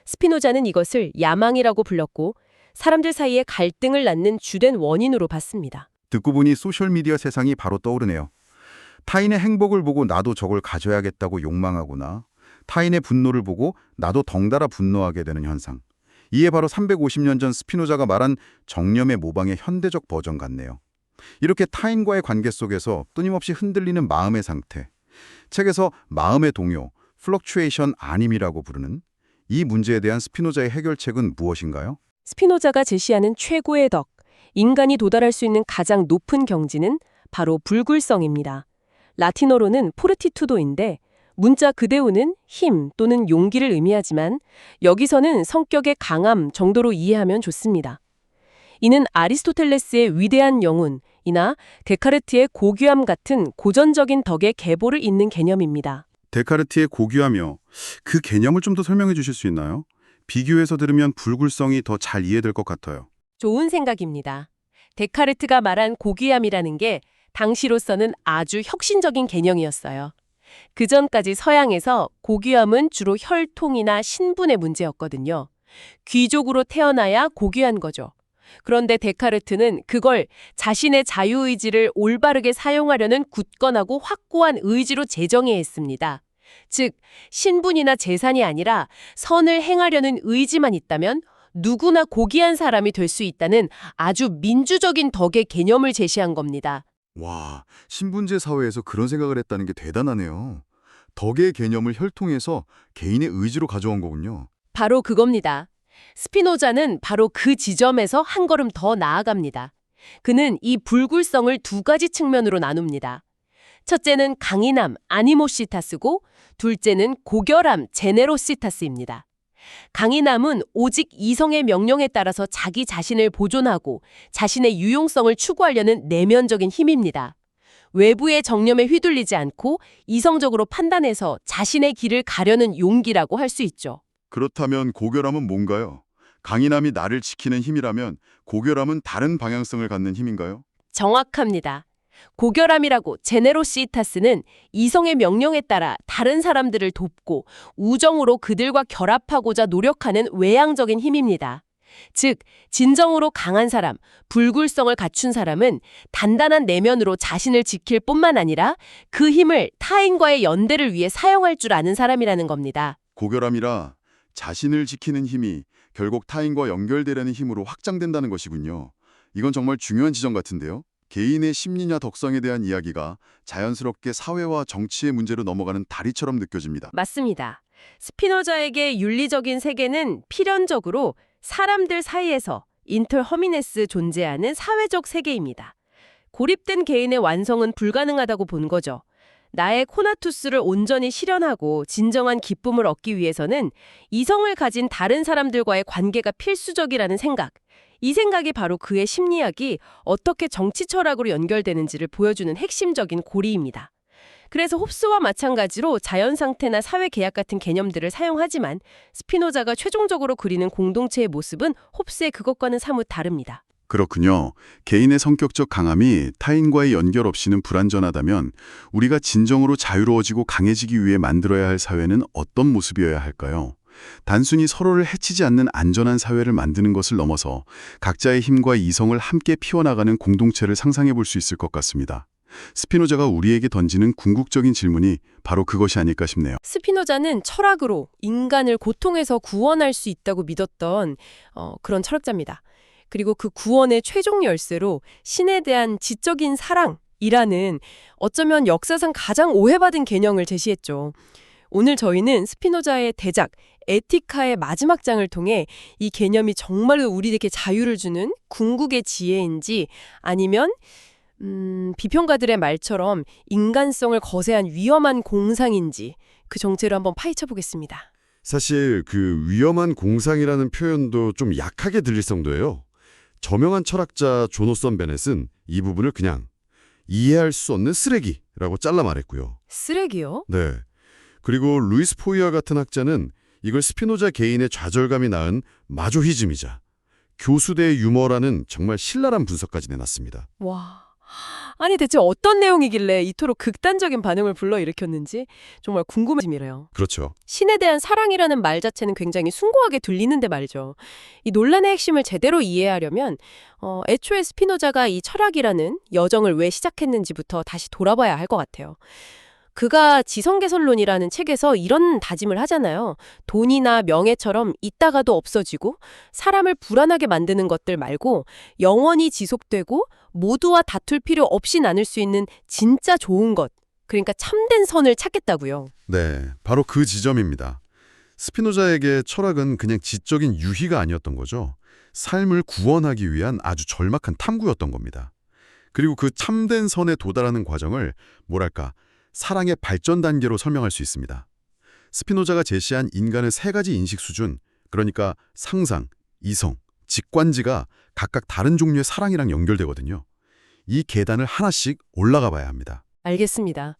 스피노자는 이것을 야망이라고 불렀고 사람들 사이에 갈등을 낳는 주된 원인으로 봤습니다. 듣고 보니 소셜미디어 세상이 바로 떠오르네요. 타인의 행복을 보고 나도 저걸 가져야겠다고 욕망하거나 타인의 분노를 보고 나도 덩달아 분노하게 되는 현상. 이에 바로 350년 전 스피노자가 말한 정념의 모방의 현대적 버전 같네요. 이렇게 타인과의 관계 속에서 끊임없이 흔들리는 마음의 상태. 책에서 마음의 동요, 플럭추에이션 아님이라고 부르는 이 문제에 대한 스피노자의 해결책은 무엇인가요? 스피노자가 제시하는 최고의 덕, 인간이 도달할 수 있는 가장 높은 경지는 바로 불굴성입니다. 라틴어로는 포르티투도인데 문자 그대오는 힘 또는 용기를 의미하지만 여기서는 성격의 강함 정도로 이해하면 좋습니다. 이는 아리스토텔레스의 위대한 영혼이나 데카르트의 고귀함 같은 고전적인 덕의 계보를 잇는 개념입니다. 데카르트의 고귀하며 그 개념을 좀 더 설명해 주실 수 있나요? 비교해서 들으면 불굴성이 더 잘 이해될 것 같아요. 좋은 생각입니다. 데카르트가 말한 고귀함이라는 게 당시로서는 아주 혁신적인 개념이었어요. 그전까지 서양에서 고귀함은 주로 혈통이나 신분의 문제였거든요. 귀족으로 태어나야 고귀한 거죠. 그런데 데카르트는 그걸 자신의 자유의지를 올바르게 사용하려는 굳건하고 확고한 의지로 재정의했습니다. 즉, 신분이나 재산이 아니라 선을 행하려는 의지만 있다면 누구나 고귀한 사람이 될 수 있다는 아주 민주적인 덕의 개념을 제시한 겁니다. 와, 신분제 사회에서 그런 생각을 했다는 게 대단하네요. 덕의 개념을 혈통에서 개인의 의지로 가져온 거군요. 바로 그겁니다. 스피노자는 바로 그 지점에서 한 걸음 더 나아갑니다. 그는 이 불굴성을 두 가지 측면으로 나눕니다. 첫째는 강인함, 아니모시타스고 둘째는 고결함, 제네로시타스입니다. 강인함은 오직 이성의 명령에 따라서 자기 자신을 보존하고 자신의 유용성을 추구하려는 내면적인 힘입니다. 외부의 정념에 휘둘리지 않고 이성적으로 판단해서 자신의 길을 가려는 용기라고 할 수 있죠. 그렇다면 고결함은 뭔가요? 강인함이 나를 지키는 힘이라면 고결함은 다른 방향성을 갖는 힘인가요? 정확합니다. 고결함이라고 제네로시타스는 이성의 명령에 따라 다른 사람들을 돕고 우정으로 그들과 결합하고자 노력하는 외향적인 힘입니다. 즉, 진정으로 강한 사람, 불굴성을 갖춘 사람은 단단한 내면으로 자신을 지킬 뿐만 아니라 그 힘을 타인과의 연대를 위해 사용할 줄 아는 사람이라는 겁니다. 고결함이라 자신을 지키는 힘이 결국 타인과 연결되려는 힘으로 확장된다는 것이군요. 이건 정말 중요한 지점 같은데요. 개인의 심리나 덕성에 대한 이야기가 자연스럽게 사회와 정치의 문제로 넘어가는 다리처럼 느껴집니다. 맞습니다. 스피노자에게 윤리적인 세계는 필연적으로 사람들 사이에서 인터허미네스 존재하는 사회적 세계입니다. 고립된 개인의 완성은 불가능하다고 본 거죠. 나의 코나투스를 온전히 실현하고 진정한 기쁨을 얻기 위해서는 이성을 가진 다른 사람들과의 관계가 필수적이라는 생각. 이 생각이 바로 그의 심리학이 어떻게 정치 철학으로 연결되는지를 보여주는 핵심적인 고리입니다. 그래서 홉스와 마찬가지로 자연 상태나 사회 계약 같은 개념들을 사용하지만 스피노자가 최종적으로 그리는 공동체의 모습은 홉스의 그것과는 사뭇 다릅니다. 그렇군요. 개인의 성격적 강함이 타인과의 연결 없이는 불완전하다면 우리가 진정으로 자유로워지고 강해지기 위해 만들어야 할 사회는 어떤 모습이어야 할까요? 단순히 서로를 해치지 않는 안전한 사회를 만드는 것을 넘어서 각자의 힘과 이성을 함께 피워나가는 공동체를 상상해 볼 수 있을 것 같습니다. 스피노자가 우리에게 던지는 궁극적인 질문이 바로 그것이 아닐까 싶네요. 스피노자는 철학으로 인간을 고통에서 구원할 수 있다고 믿었던 그런 철학자입니다. 그리고 그 구원의 최종 열쇠로 신에 대한 지적인 사랑이라는 어쩌면 역사상 가장 오해받은 개념을 제시했죠. 오늘 저희는 스피노자의 대작 에티카의 마지막 장을 통해 이 개념이 정말로 우리에게 자유를 주는 궁극의 지혜인지 아니면 비평가들의 말처럼 인간성을 거세한 위험한 공상인지 그 정체를 한번 파헤쳐 보겠습니다. 사실 그 위험한 공상이라는 표현도 좀 약하게 들릴 정도예요. 저명한 철학자 조노선 베넷은 이 부분을 그냥 이해할 수 없는 쓰레기라고 잘라 말했고요. 쓰레기요? 네. 그리고 루이스 포이어 같은 학자는 이걸 스피노자 개인의 좌절감이 낳은 마조히즘이자 교수대의 유머라는 정말 신랄한 분석까지 내놨습니다. 와, 아니 대체 어떤 내용이길래 이토록 극단적인 반응을 불러일으켰는지 정말 궁금해지네요. 그렇죠. 신에 대한 사랑이라는 말 자체는 굉장히 숭고하게 들리는데 말이죠. 이 논란의 핵심을 제대로 이해하려면 애초에 스피노자가 이 철학이라는 여정을 왜 시작했는지부터 다시 돌아봐야 할 것 같아요. 그가 지성개선론이라는 책에서 이런 다짐을 하잖아요. 돈이나 명예처럼 있다가도 없어지고 사람을 불안하게 만드는 것들 말고 영원히 지속되고 모두와 다툴 필요 없이 나눌 수 있는 진짜 좋은 것, 그러니까 참된 선을 찾겠다고요. 네, 바로 그 지점입니다. 스피노자에게 철학은 그냥 지적인 유희가 아니었던 거죠. 삶을 구원하기 위한 아주 절박한 탐구였던 겁니다. 그리고 그 참된 선에 도달하는 과정을 뭐랄까 사랑의 발전 단계로 설명할 수 있습니다. 스피노자가 제시한 인간의 세 가지 인식 수준, 그러니까 상상, 이성, 직관지가 각각 다른 종류의 사랑이랑 연결되거든요. 이 계단을 하나씩 올라가 봐야 합니다. 알겠습니다.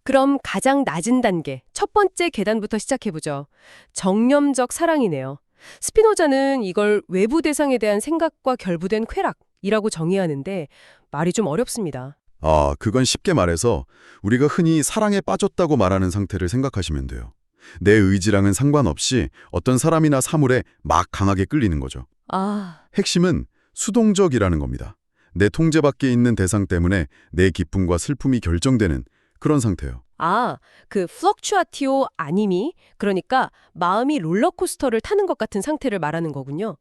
그럼 가장 낮은 단계, 첫 번째 계단부터 시작해보죠. 정념적 사랑이네요. 스피노자는 이걸 외부 대상에 대한 생각과 결부된 쾌락이라고 정의하는데 말이 좀 어렵습니다. 그건 쉽게 말해서 우리가 흔히 사랑에 빠졌다고 말하는 상태를 생각하시면 돼요. 내 의지랑은 상관없이 어떤 사람이나 사물에 막 강하게 끌리는 거죠. 핵심은 수동적이라는 겁니다. 내 통제 밖에 있는 대상 때문에 내 기쁨과 슬픔이 결정되는 그런 상태예요. 그 플럭추아티오 아니미, 그러니까 마음이 롤러코스터를 타는 것 같은 상태를 말하는 거군요.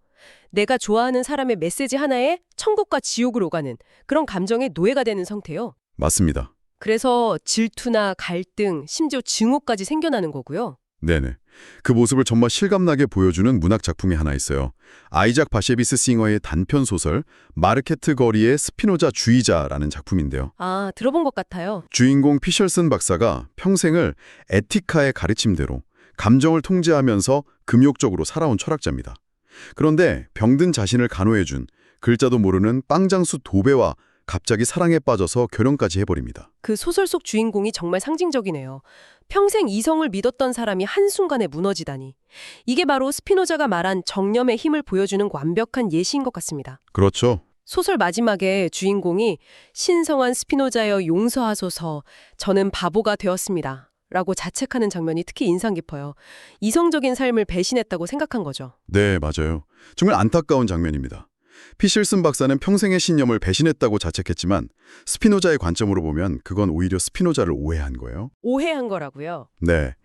내가 좋아하는 사람의 메시지 하나에 천국과 지옥으로 가는 그런 감정의 노예가 되는 상태요. 맞습니다. 그래서 질투나 갈등, 심지어 증오까지 생겨나는 거고요. 네네. 그 모습을 정말 실감나게 보여주는 문학 작품이 하나 있어요. 아이작 바셰비스 싱어의 단편 소설 마르케트 거리의 스피노자 주의자라는 작품인데요. 들어본 것 같아요. 주인공 피셜슨 박사가 평생을 에티카의 가르침대로 감정을 통제하면서 금욕적으로 살아온 철학자입니다. 그런데 병든 자신을 간호해준 글자도 모르는 빵장수 도배와 갑자기 사랑에 빠져서 결혼까지 해버립니다. 그 소설 속 주인공이 정말 상징적이네요. 평생 이성을 믿었던 사람이 한순간에 무너지다니. 이게 바로 스피노자가 말한 정념의 힘을 보여주는 완벽한 예시인 것 같습니다. 그렇죠. 소설 마지막에 주인공이 신성한 스피노자여 용서하소서, 저는 바보가 되었습니다. 라고 자책하는 장면이 특히 인상 깊어요. 이성적인 삶을 배신했다고 생각한 거죠. 네, 맞아요. 정말 안타까운 장면입니다. 피실슨 박사는 평생의 신념을 배신했다고 자책했지만 스피노자의 관점으로 보면 그건 오히려 스피노자를 오해한 거예요. 오해한 거라고요? 네,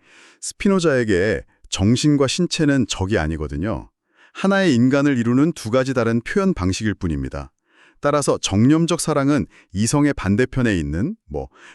스피노자에게 정신과 신체는 적이 아니거든요. 하나의 인간을 이루는 두 가지 다른 표현 방식일 뿐입니다. 따라서 정념적 사랑은 이성의 반대편에 있는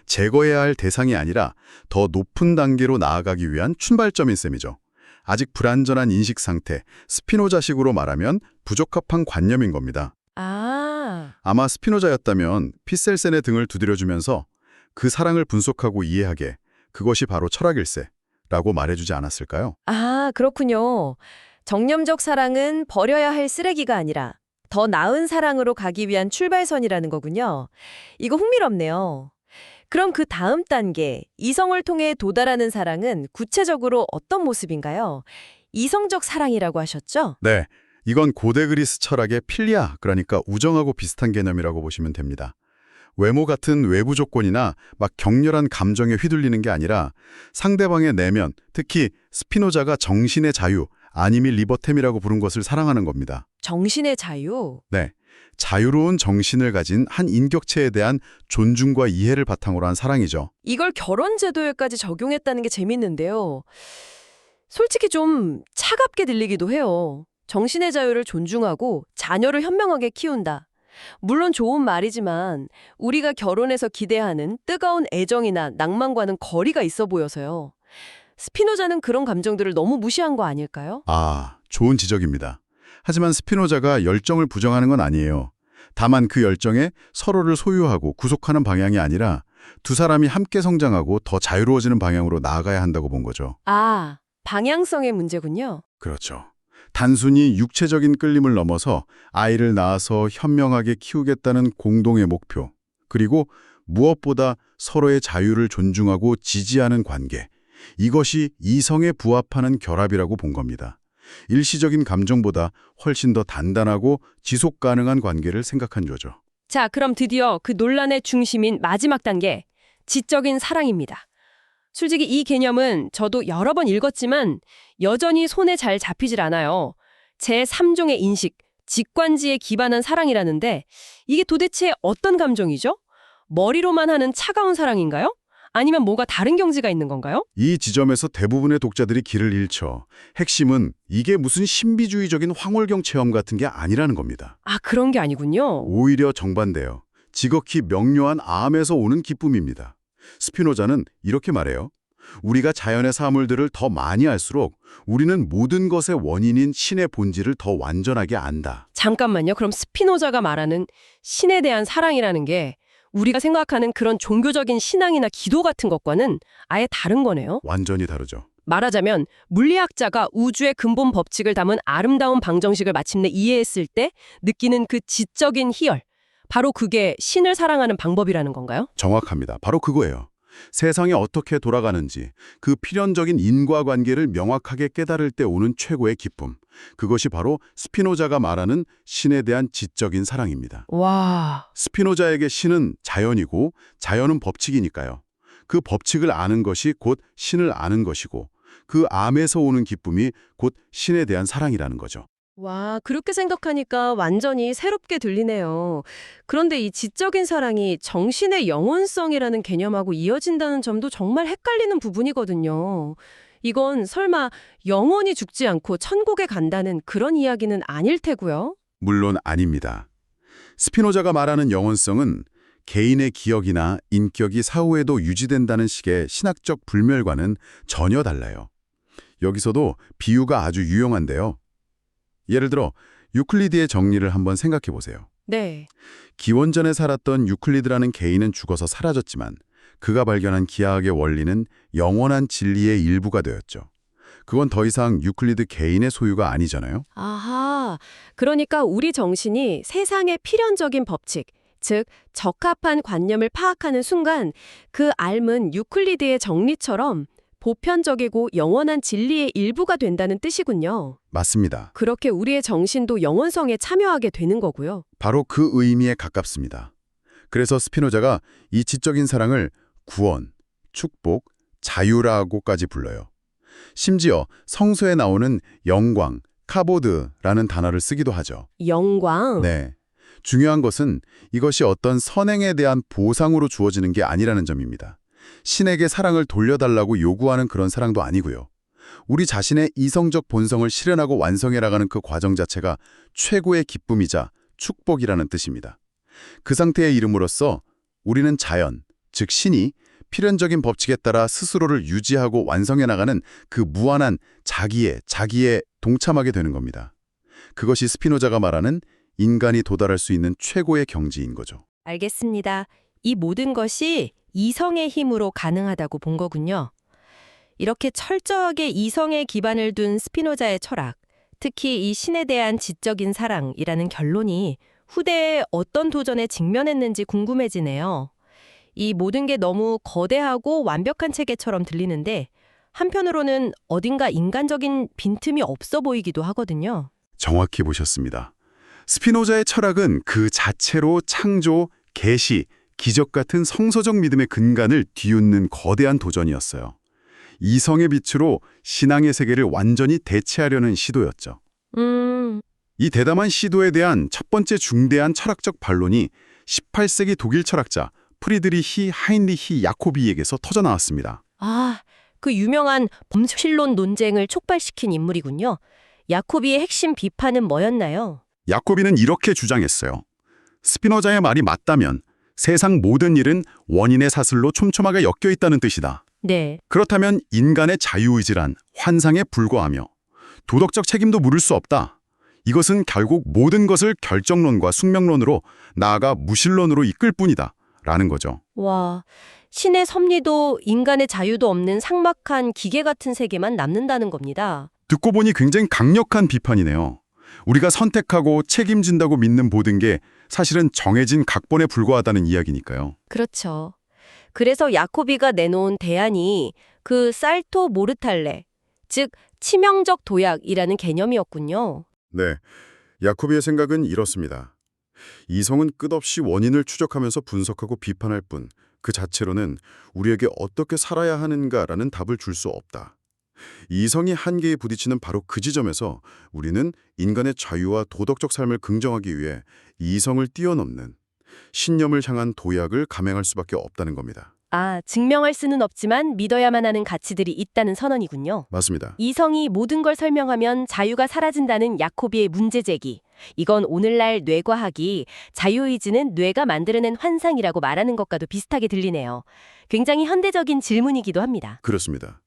제거해야 할 대상이 아니라 더 높은 단계로 나아가기 위한 출발점인 셈이죠. 아직 불완전한 인식 상태, 스피노자식으로 말하면 부적합한 관념인 겁니다. 아, 아마 스피노자였다면 피셀센의 등을 두드려주면서 그 사랑을 분석하고 이해하게 그것이 바로 철학일세 라고 말해주지 않았을까요? 아, 그렇군요. 정념적 사랑은 버려야 할 쓰레기가 아니라 더 나은 사랑으로 가기 위한 출발선이라는 거군요. 이거 흥미롭네요. 그럼 그 다음 단계, 이성을 통해 도달하는 사랑은 구체적으로 어떤 모습인가요? 이성적 사랑이라고 하셨죠? 네, 이건 고대 그리스 철학의 필리아, 그러니까 우정하고 비슷한 개념이라고 보시면 됩니다. 외모 같은 외부 조건이나 막 격렬한 감정에 휘둘리는 게 아니라 상대방의 내면, 특히 스피노자가 정신의 자유, 아니미 리버템이라고 부른 것을 사랑하는 겁니다. 정신의 자유. 네, 자유로운 정신을 가진 한 인격체에 대한 존중과 이해를 바탕으로 한 사랑이죠. 이걸 결혼 제도에까지 적용했다는 게 재밌는데요. 솔직히 좀 차갑게 들리기도 해요. 정신의 자유를 존중하고 자녀를 현명하게 키운다. 물론 좋은 말이지만 우리가 결혼해서 기대하는 뜨거운 애정이나 낭만과는 거리가 있어 보여서요. 스피노자는 그런 감정들을 너무 무시한 거 아닐까요? 아, 좋은 지적입니다. 하지만 스피노자가 열정을 부정하는 건 아니에요. 다만 그 열정에 서로를 소유하고 구속하는 방향이 아니라 두 사람이 함께 성장하고 더 자유로워지는 방향으로 나아가야 한다고 본 거죠. 아, 방향성의 문제군요. 그렇죠. 단순히 육체적인 끌림을 넘어서 아이를 낳아서 현명하게 키우겠다는 공동의 목표, 그리고 무엇보다 서로의 자유를 존중하고 지지하는 관계, 이것이 이성에 부합하는 결합이라고 본 겁니다. 일시적인 감정보다 훨씬 더 단단하고 지속 가능한 관계를 생각한 거죠. 자, 그럼 드디어 그 논란의 중심인 마지막 단계, 지적인 사랑입니다. 솔직히 이 개념은 저도 여러 번 읽었지만 여전히 손에 잘 잡히질 않아요. 제3종의 인식, 직관지에 기반한 사랑이라는데 이게 도대체 어떤 감정이죠? 머리로만 하는 차가운 사랑인가요? 아니면 뭐가 다른 경지가 있는 건가요? 이 지점에서 대부분의 독자들이 길을 잃죠. 핵심은 이게 무슨 신비주의적인 황홀경 체험 같은 게 아니라는 겁니다. 아, 그런 게 아니군요. 오히려 정반대요. 지극히 명료한 암에서 오는 기쁨입니다. 스피노자는 이렇게 말해요. 우리가 자연의 사물들을 더 많이 알수록 우리는 모든 것의 원인인 신의 본질을 더 완전하게 안다. 잠깐만요. 그럼 스피노자가 말하는 신에 대한 사랑이라는 게 우리가 생각하는 그런 종교적인 신앙이나 기도 같은 것과는 아예 다른 거네요. 완전히 다르죠. 말하자면 물리학자가 우주의 근본 법칙을 담은 아름다운 방정식을 마침내 이해했을 때 느끼는 그 지적인 희열, 바로 그게 신을 사랑하는 방법이라는 건가요? 정확합니다. 바로 그거예요. 세상이 어떻게 돌아가는지 그 필연적인 인과관계를 명확하게 깨달을 때 오는 최고의 기쁨. 그것이 바로 스피노자가 말하는 신에 대한 지적인 사랑입니다. 와, 스피노자에게 신은 자연이고 자연은 법칙이니까요. 그 법칙을 아는 것이 곧 신을 아는 것이고 그 암에서 오는 기쁨이 곧 신에 대한 사랑이라는 거죠. 와, 그렇게 생각하니까 완전히 새롭게 들리네요. 그런데 이 지적인 사랑이 정신의 영혼성이라는 개념하고 이어진다는 점도 정말 헷갈리는 부분이거든요. 이건 설마 영혼이 죽지 않고 천국에 간다는 그런 이야기는 아닐 테고요. 물론 아닙니다. 스피노자가 말하는 영혼성은 개인의 기억이나 인격이 사후에도 유지된다는 식의 신학적 불멸과는 전혀 달라요. 여기서도 비유가 아주 유용한데요. 예를 들어 유클리드의 정리를 한번 생각해 보세요. 네. 기원전에 살았던 유클리드라는 개인은 죽어서 사라졌지만 그가 발견한 기하학의 원리는 영원한 진리의 일부가 되었죠. 그건 더 이상 유클리드 개인의 소유가 아니잖아요. 아하, 그러니까 우리 정신이 세상의 필연적인 법칙, 즉 적합한 관념을 파악하는 순간 그 알은 유클리드의 정리처럼 보편적이고 영원한 진리의 일부가 된다는 뜻이군요. 맞습니다. 그렇게 우리의 정신도 영원성에 참여하게 되는 거고요. 바로 그 의미에 가깝습니다. 그래서 스피노자가 이 지적인 사랑을 구원, 축복, 자유라고까지 불러요. 심지어 성서에 나오는 영광, 카보드라는 단어를 쓰기도 하죠. 영광. 네. 중요한 것은 이것이 어떤 선행에 대한 보상으로 주어지는 게 아니라는 점입니다. 신에게 사랑을 돌려달라고 요구하는 그런 사랑도 아니고요. 우리 자신의 이성적 본성을 실현하고 완성해 나가는 그 과정 자체가 최고의 기쁨이자 축복이라는 뜻입니다. 그 상태에 이름으로써 우리는 자연, 즉 신이 필연적인 법칙에 따라 스스로를 유지하고 완성해 나가는 그 무한한 자기에 동참하게 되는 겁니다. 그것이 스피노자가 말하는 인간이 도달할 수 있는 최고의 경지인 거죠. 알겠습니다. 이 모든 것이 이성의 힘으로 가능하다고 본 거군요. 이렇게 철저하게 이성에 기반을 둔 스피노자의 철학, 특히 이 신에 대한 지적인 사랑이라는 결론이 후대에 어떤 도전에 직면했는지 궁금해지네요. 이 모든 게 너무 거대하고 완벽한 체계처럼 들리는데 한편으로는 어딘가 인간적인 빈틈이 없어 보이기도 하거든요. 정확히 보셨습니다. 스피노자의 철학은 그 자체로 창조, 계시, 기적 같은 성서적 믿음의 근간을 뒤흔는 거대한 도전이었어요. 이성의 빛으로 신앙의 세계를 완전히 대체하려는 시도였죠. 이 대담한 시도에 대한 첫 번째 중대한 철학적 반론이 18세기 독일 철학자 프리드리히 하인리히 야코비에게서 터져나왔습니다. 아, 그 유명한 범실론 논쟁을 촉발시킨 인물이군요. 야코비의 핵심 비판은 뭐였나요? 야코비는 이렇게 주장했어요. 스피노자의 말이 맞다면 세상 모든 일은 원인의 사슬로 촘촘하게 엮여 있다는 뜻이다. 네. 그렇다면 인간의 자유의지란 환상에 불과하며 도덕적 책임도 물을 수 없다. 이것은 결국 모든 것을 결정론과 숙명론으로 나아가 무신론으로 이끌 뿐이다. 라는 거죠. 와, 신의 섭리도 인간의 자유도 없는 삭막한 기계 같은 세계만 남는다는 겁니다. 듣고 보니 굉장히 강력한 비판이네요. 우리가 선택하고 책임진다고 믿는 모든 게 사실은 정해진 각본에 불과하다는 이야기니까요. 그렇죠. 그래서 야코비가 내놓은 대안이 그 살토 모르탈레, 즉 치명적 도약이라는 개념이었군요. 네, 야코비의 생각은 이렇습니다. 이성은 끝없이 원인을 추적하면서 분석하고 비판할 뿐 그 자체로는 우리에게 어떻게 살아야 하는가라는 답을 줄 수 없다. 이성이 한계에 부딪히는 바로 그 지점에서 우리는 인간의 자유와 도덕적 삶을 긍정하기 위해 이성을 뛰어넘는 신념을 향한 도약을 감행할 수밖에 없다는 겁니다. 아, 증명할 수는 없지만 믿어야만 하는 가치들이 있다는 선언이군요. 맞습니다. 이성이 모든 걸 설명하면 자유가 사라진다는 야코비의 문제제기. 이건 오늘날 뇌과학이 자유의지는 뇌가 만들어낸 환상이라고 말하는 것과도 비슷하게 들리네요. 굉장히 현대적인 질문이기도 합니다. 그렇습니다.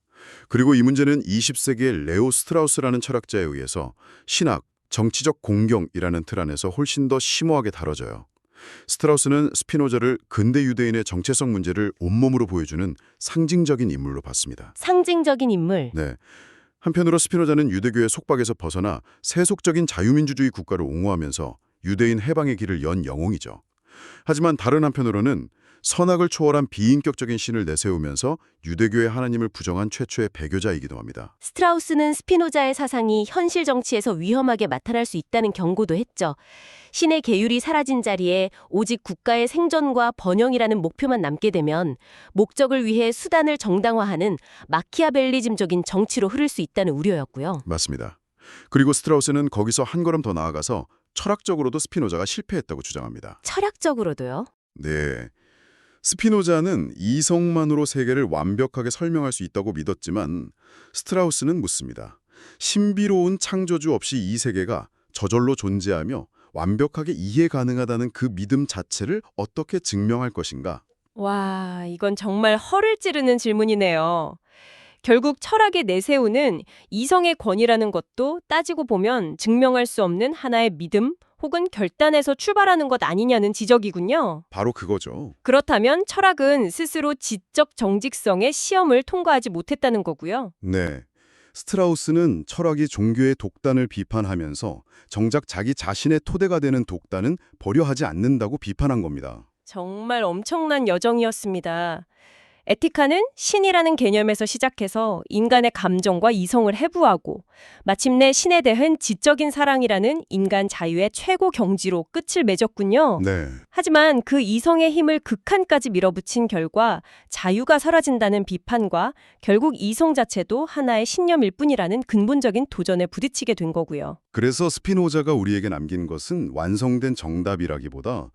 그리고 이 문제는 20세기의 레오 스트라우스라는 철학자에 의해서 신학, 정치적 공경이라는 틀 안에서 훨씬 더 심오하게 다뤄져요. 스트라우스는 스피노자를 근대 유대인의 정체성 문제를 온몸으로 보여주는 상징적인 인물로 봤습니다. 상징적인 인물. 네. 한편으로 스피노자는 유대교의 속박에서 벗어나 세속적인 자유민주주의 국가를 옹호하면서 유대인 해방의 길을 연 영웅이죠. 하지만 다른 한편으로는 선악을 초월한 비인격적인 신을 내세우면서 유대교의 하나님을 부정한 최초의 배교자이기도 합니다. 스트라우스는 스피노자의 사상이 현실 정치에서 위험하게 나타날 수 있다는 경고도 했죠. 신의 계율이 사라진 자리에 오직 국가의 생존과 번영이라는 목표만 남게 되면 목적을 위해 수단을 정당화하는 마키아벨리즘적인 정치로 흐를 수 있다는 우려였고요. 맞습니다. 그리고 스트라우스는 거기서 한 걸음 더 나아가서 철학적으로도 스피노자가 실패했다고 주장합니다. 철학적으로도요? 네. 스피노자는 이성만으로 세계를 완벽하게 설명할 수 있다고 믿었지만 스트라우스는 묻습니다. 신비로운 창조주 없이 이 세계가 저절로 존재하며 완벽하게 이해 가능하다는 그 믿음 자체를 어떻게 증명할 것인가? 와, 이건 정말 허를 찌르는 질문이네요. 결국 철학의 내세우는 이성의 권위라는 것도 따지고 보면 증명할 수 없는 하나의 믿음 혹은 결단에서 출발하는 것 아니냐는 지적이군요. 바로 그거죠. 그렇다면 철학은 스스로 지적 정직성의 시험을 통과하지 못했다는 거고요. 네. 스트라우스는 철학이 종교의 독단을 비판하면서 정작 자기 자신의 토대가 되는 독단은 버려하지 않는다고 비판한 겁니다. 정말 엄청난 여정이었습니다. 에티카는 신이라는 개념에서 시작해서 인간의 감정과 이성을 해부하고 마침내 신에 대한 지적인 사랑이라는 인간 자유의 최고 경지로 끝을 맺었군요. 네. 하지만 그 이성의 힘을 극한까지 밀어붙인 결과 자유가 사라진다는 비판과 결국 이성 자체도 하나의 신념일 뿐이라는 근본적인 도전에 부딪히게 된 거고요. 그래서 스피노자가 우리에게 남긴 것은 완성된 정답이라기보다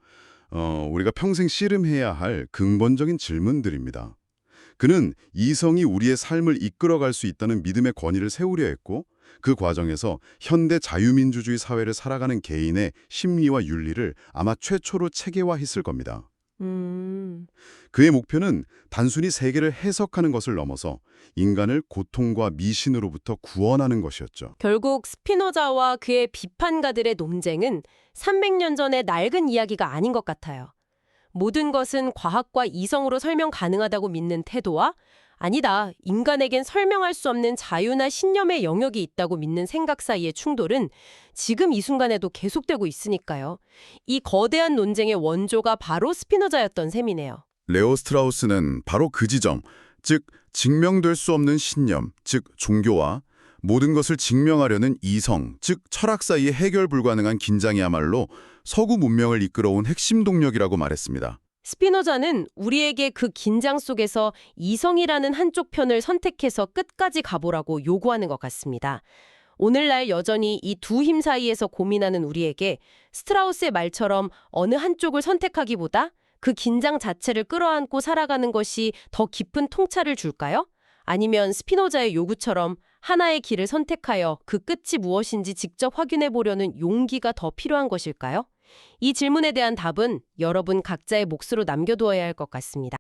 우리가 평생 씨름해야 할 근본적인 질문들입니다. 그는 이성이 우리의 삶을 이끌어갈 수 있다는 믿음의 권위를 세우려 했고 그 과정에서 현대 자유민주주의 사회를 살아가는 개인의 심리와 윤리를 아마 최초로 체계화했을 겁니다. 그의 목표는 단순히 세계를 해석하는 것을 넘어서 인간을 고통과 미신으로부터 구원하는 것이었죠. 결국 스피노자와 그의 비판가들의 논쟁은 300년 전의 낡은 이야기가 아닌 것 같아요. 모든 것은 과학과 이성으로 설명 가능하다고 믿는 태도와 아니다, 인간에겐 설명할 수 없는 자유나 신념의 영역이 있다고 믿는 생각 사이의 충돌은 지금 이 순간에도 계속되고 있으니까요. 이 거대한 논쟁의 원조가 바로 스피노자였던 셈이네요. 레오 스트라우스는 바로 그 지점, 즉 증명될 수 없는 신념, 즉 종교와 모든 것을 증명하려는 이성, 즉 철학 사이의 해결 불가능한 긴장이야말로 서구 문명을 이끌어온 핵심 동력이라고 말했습니다. 스피노자는 우리에게 그 긴장 속에서 이성이라는 한쪽 편을 선택해서 끝까지 가보라고 요구하는 것 같습니다. 오늘날 여전히 이 두 힘 사이에서 고민하는 우리에게 스트라우스의 말처럼 어느 한쪽을 선택하기보다 그 긴장 자체를 끌어안고 살아가는 것이 더 깊은 통찰을 줄까요? 아니면 스피노자의 요구처럼 하나의 길을 선택하여 그 끝이 무엇인지 직접 확인해 보려는 용기가 더 필요한 것일까요? 이 질문에 대한 답은 여러분 각자의 몫으로 남겨두어야 할 것 같습니다.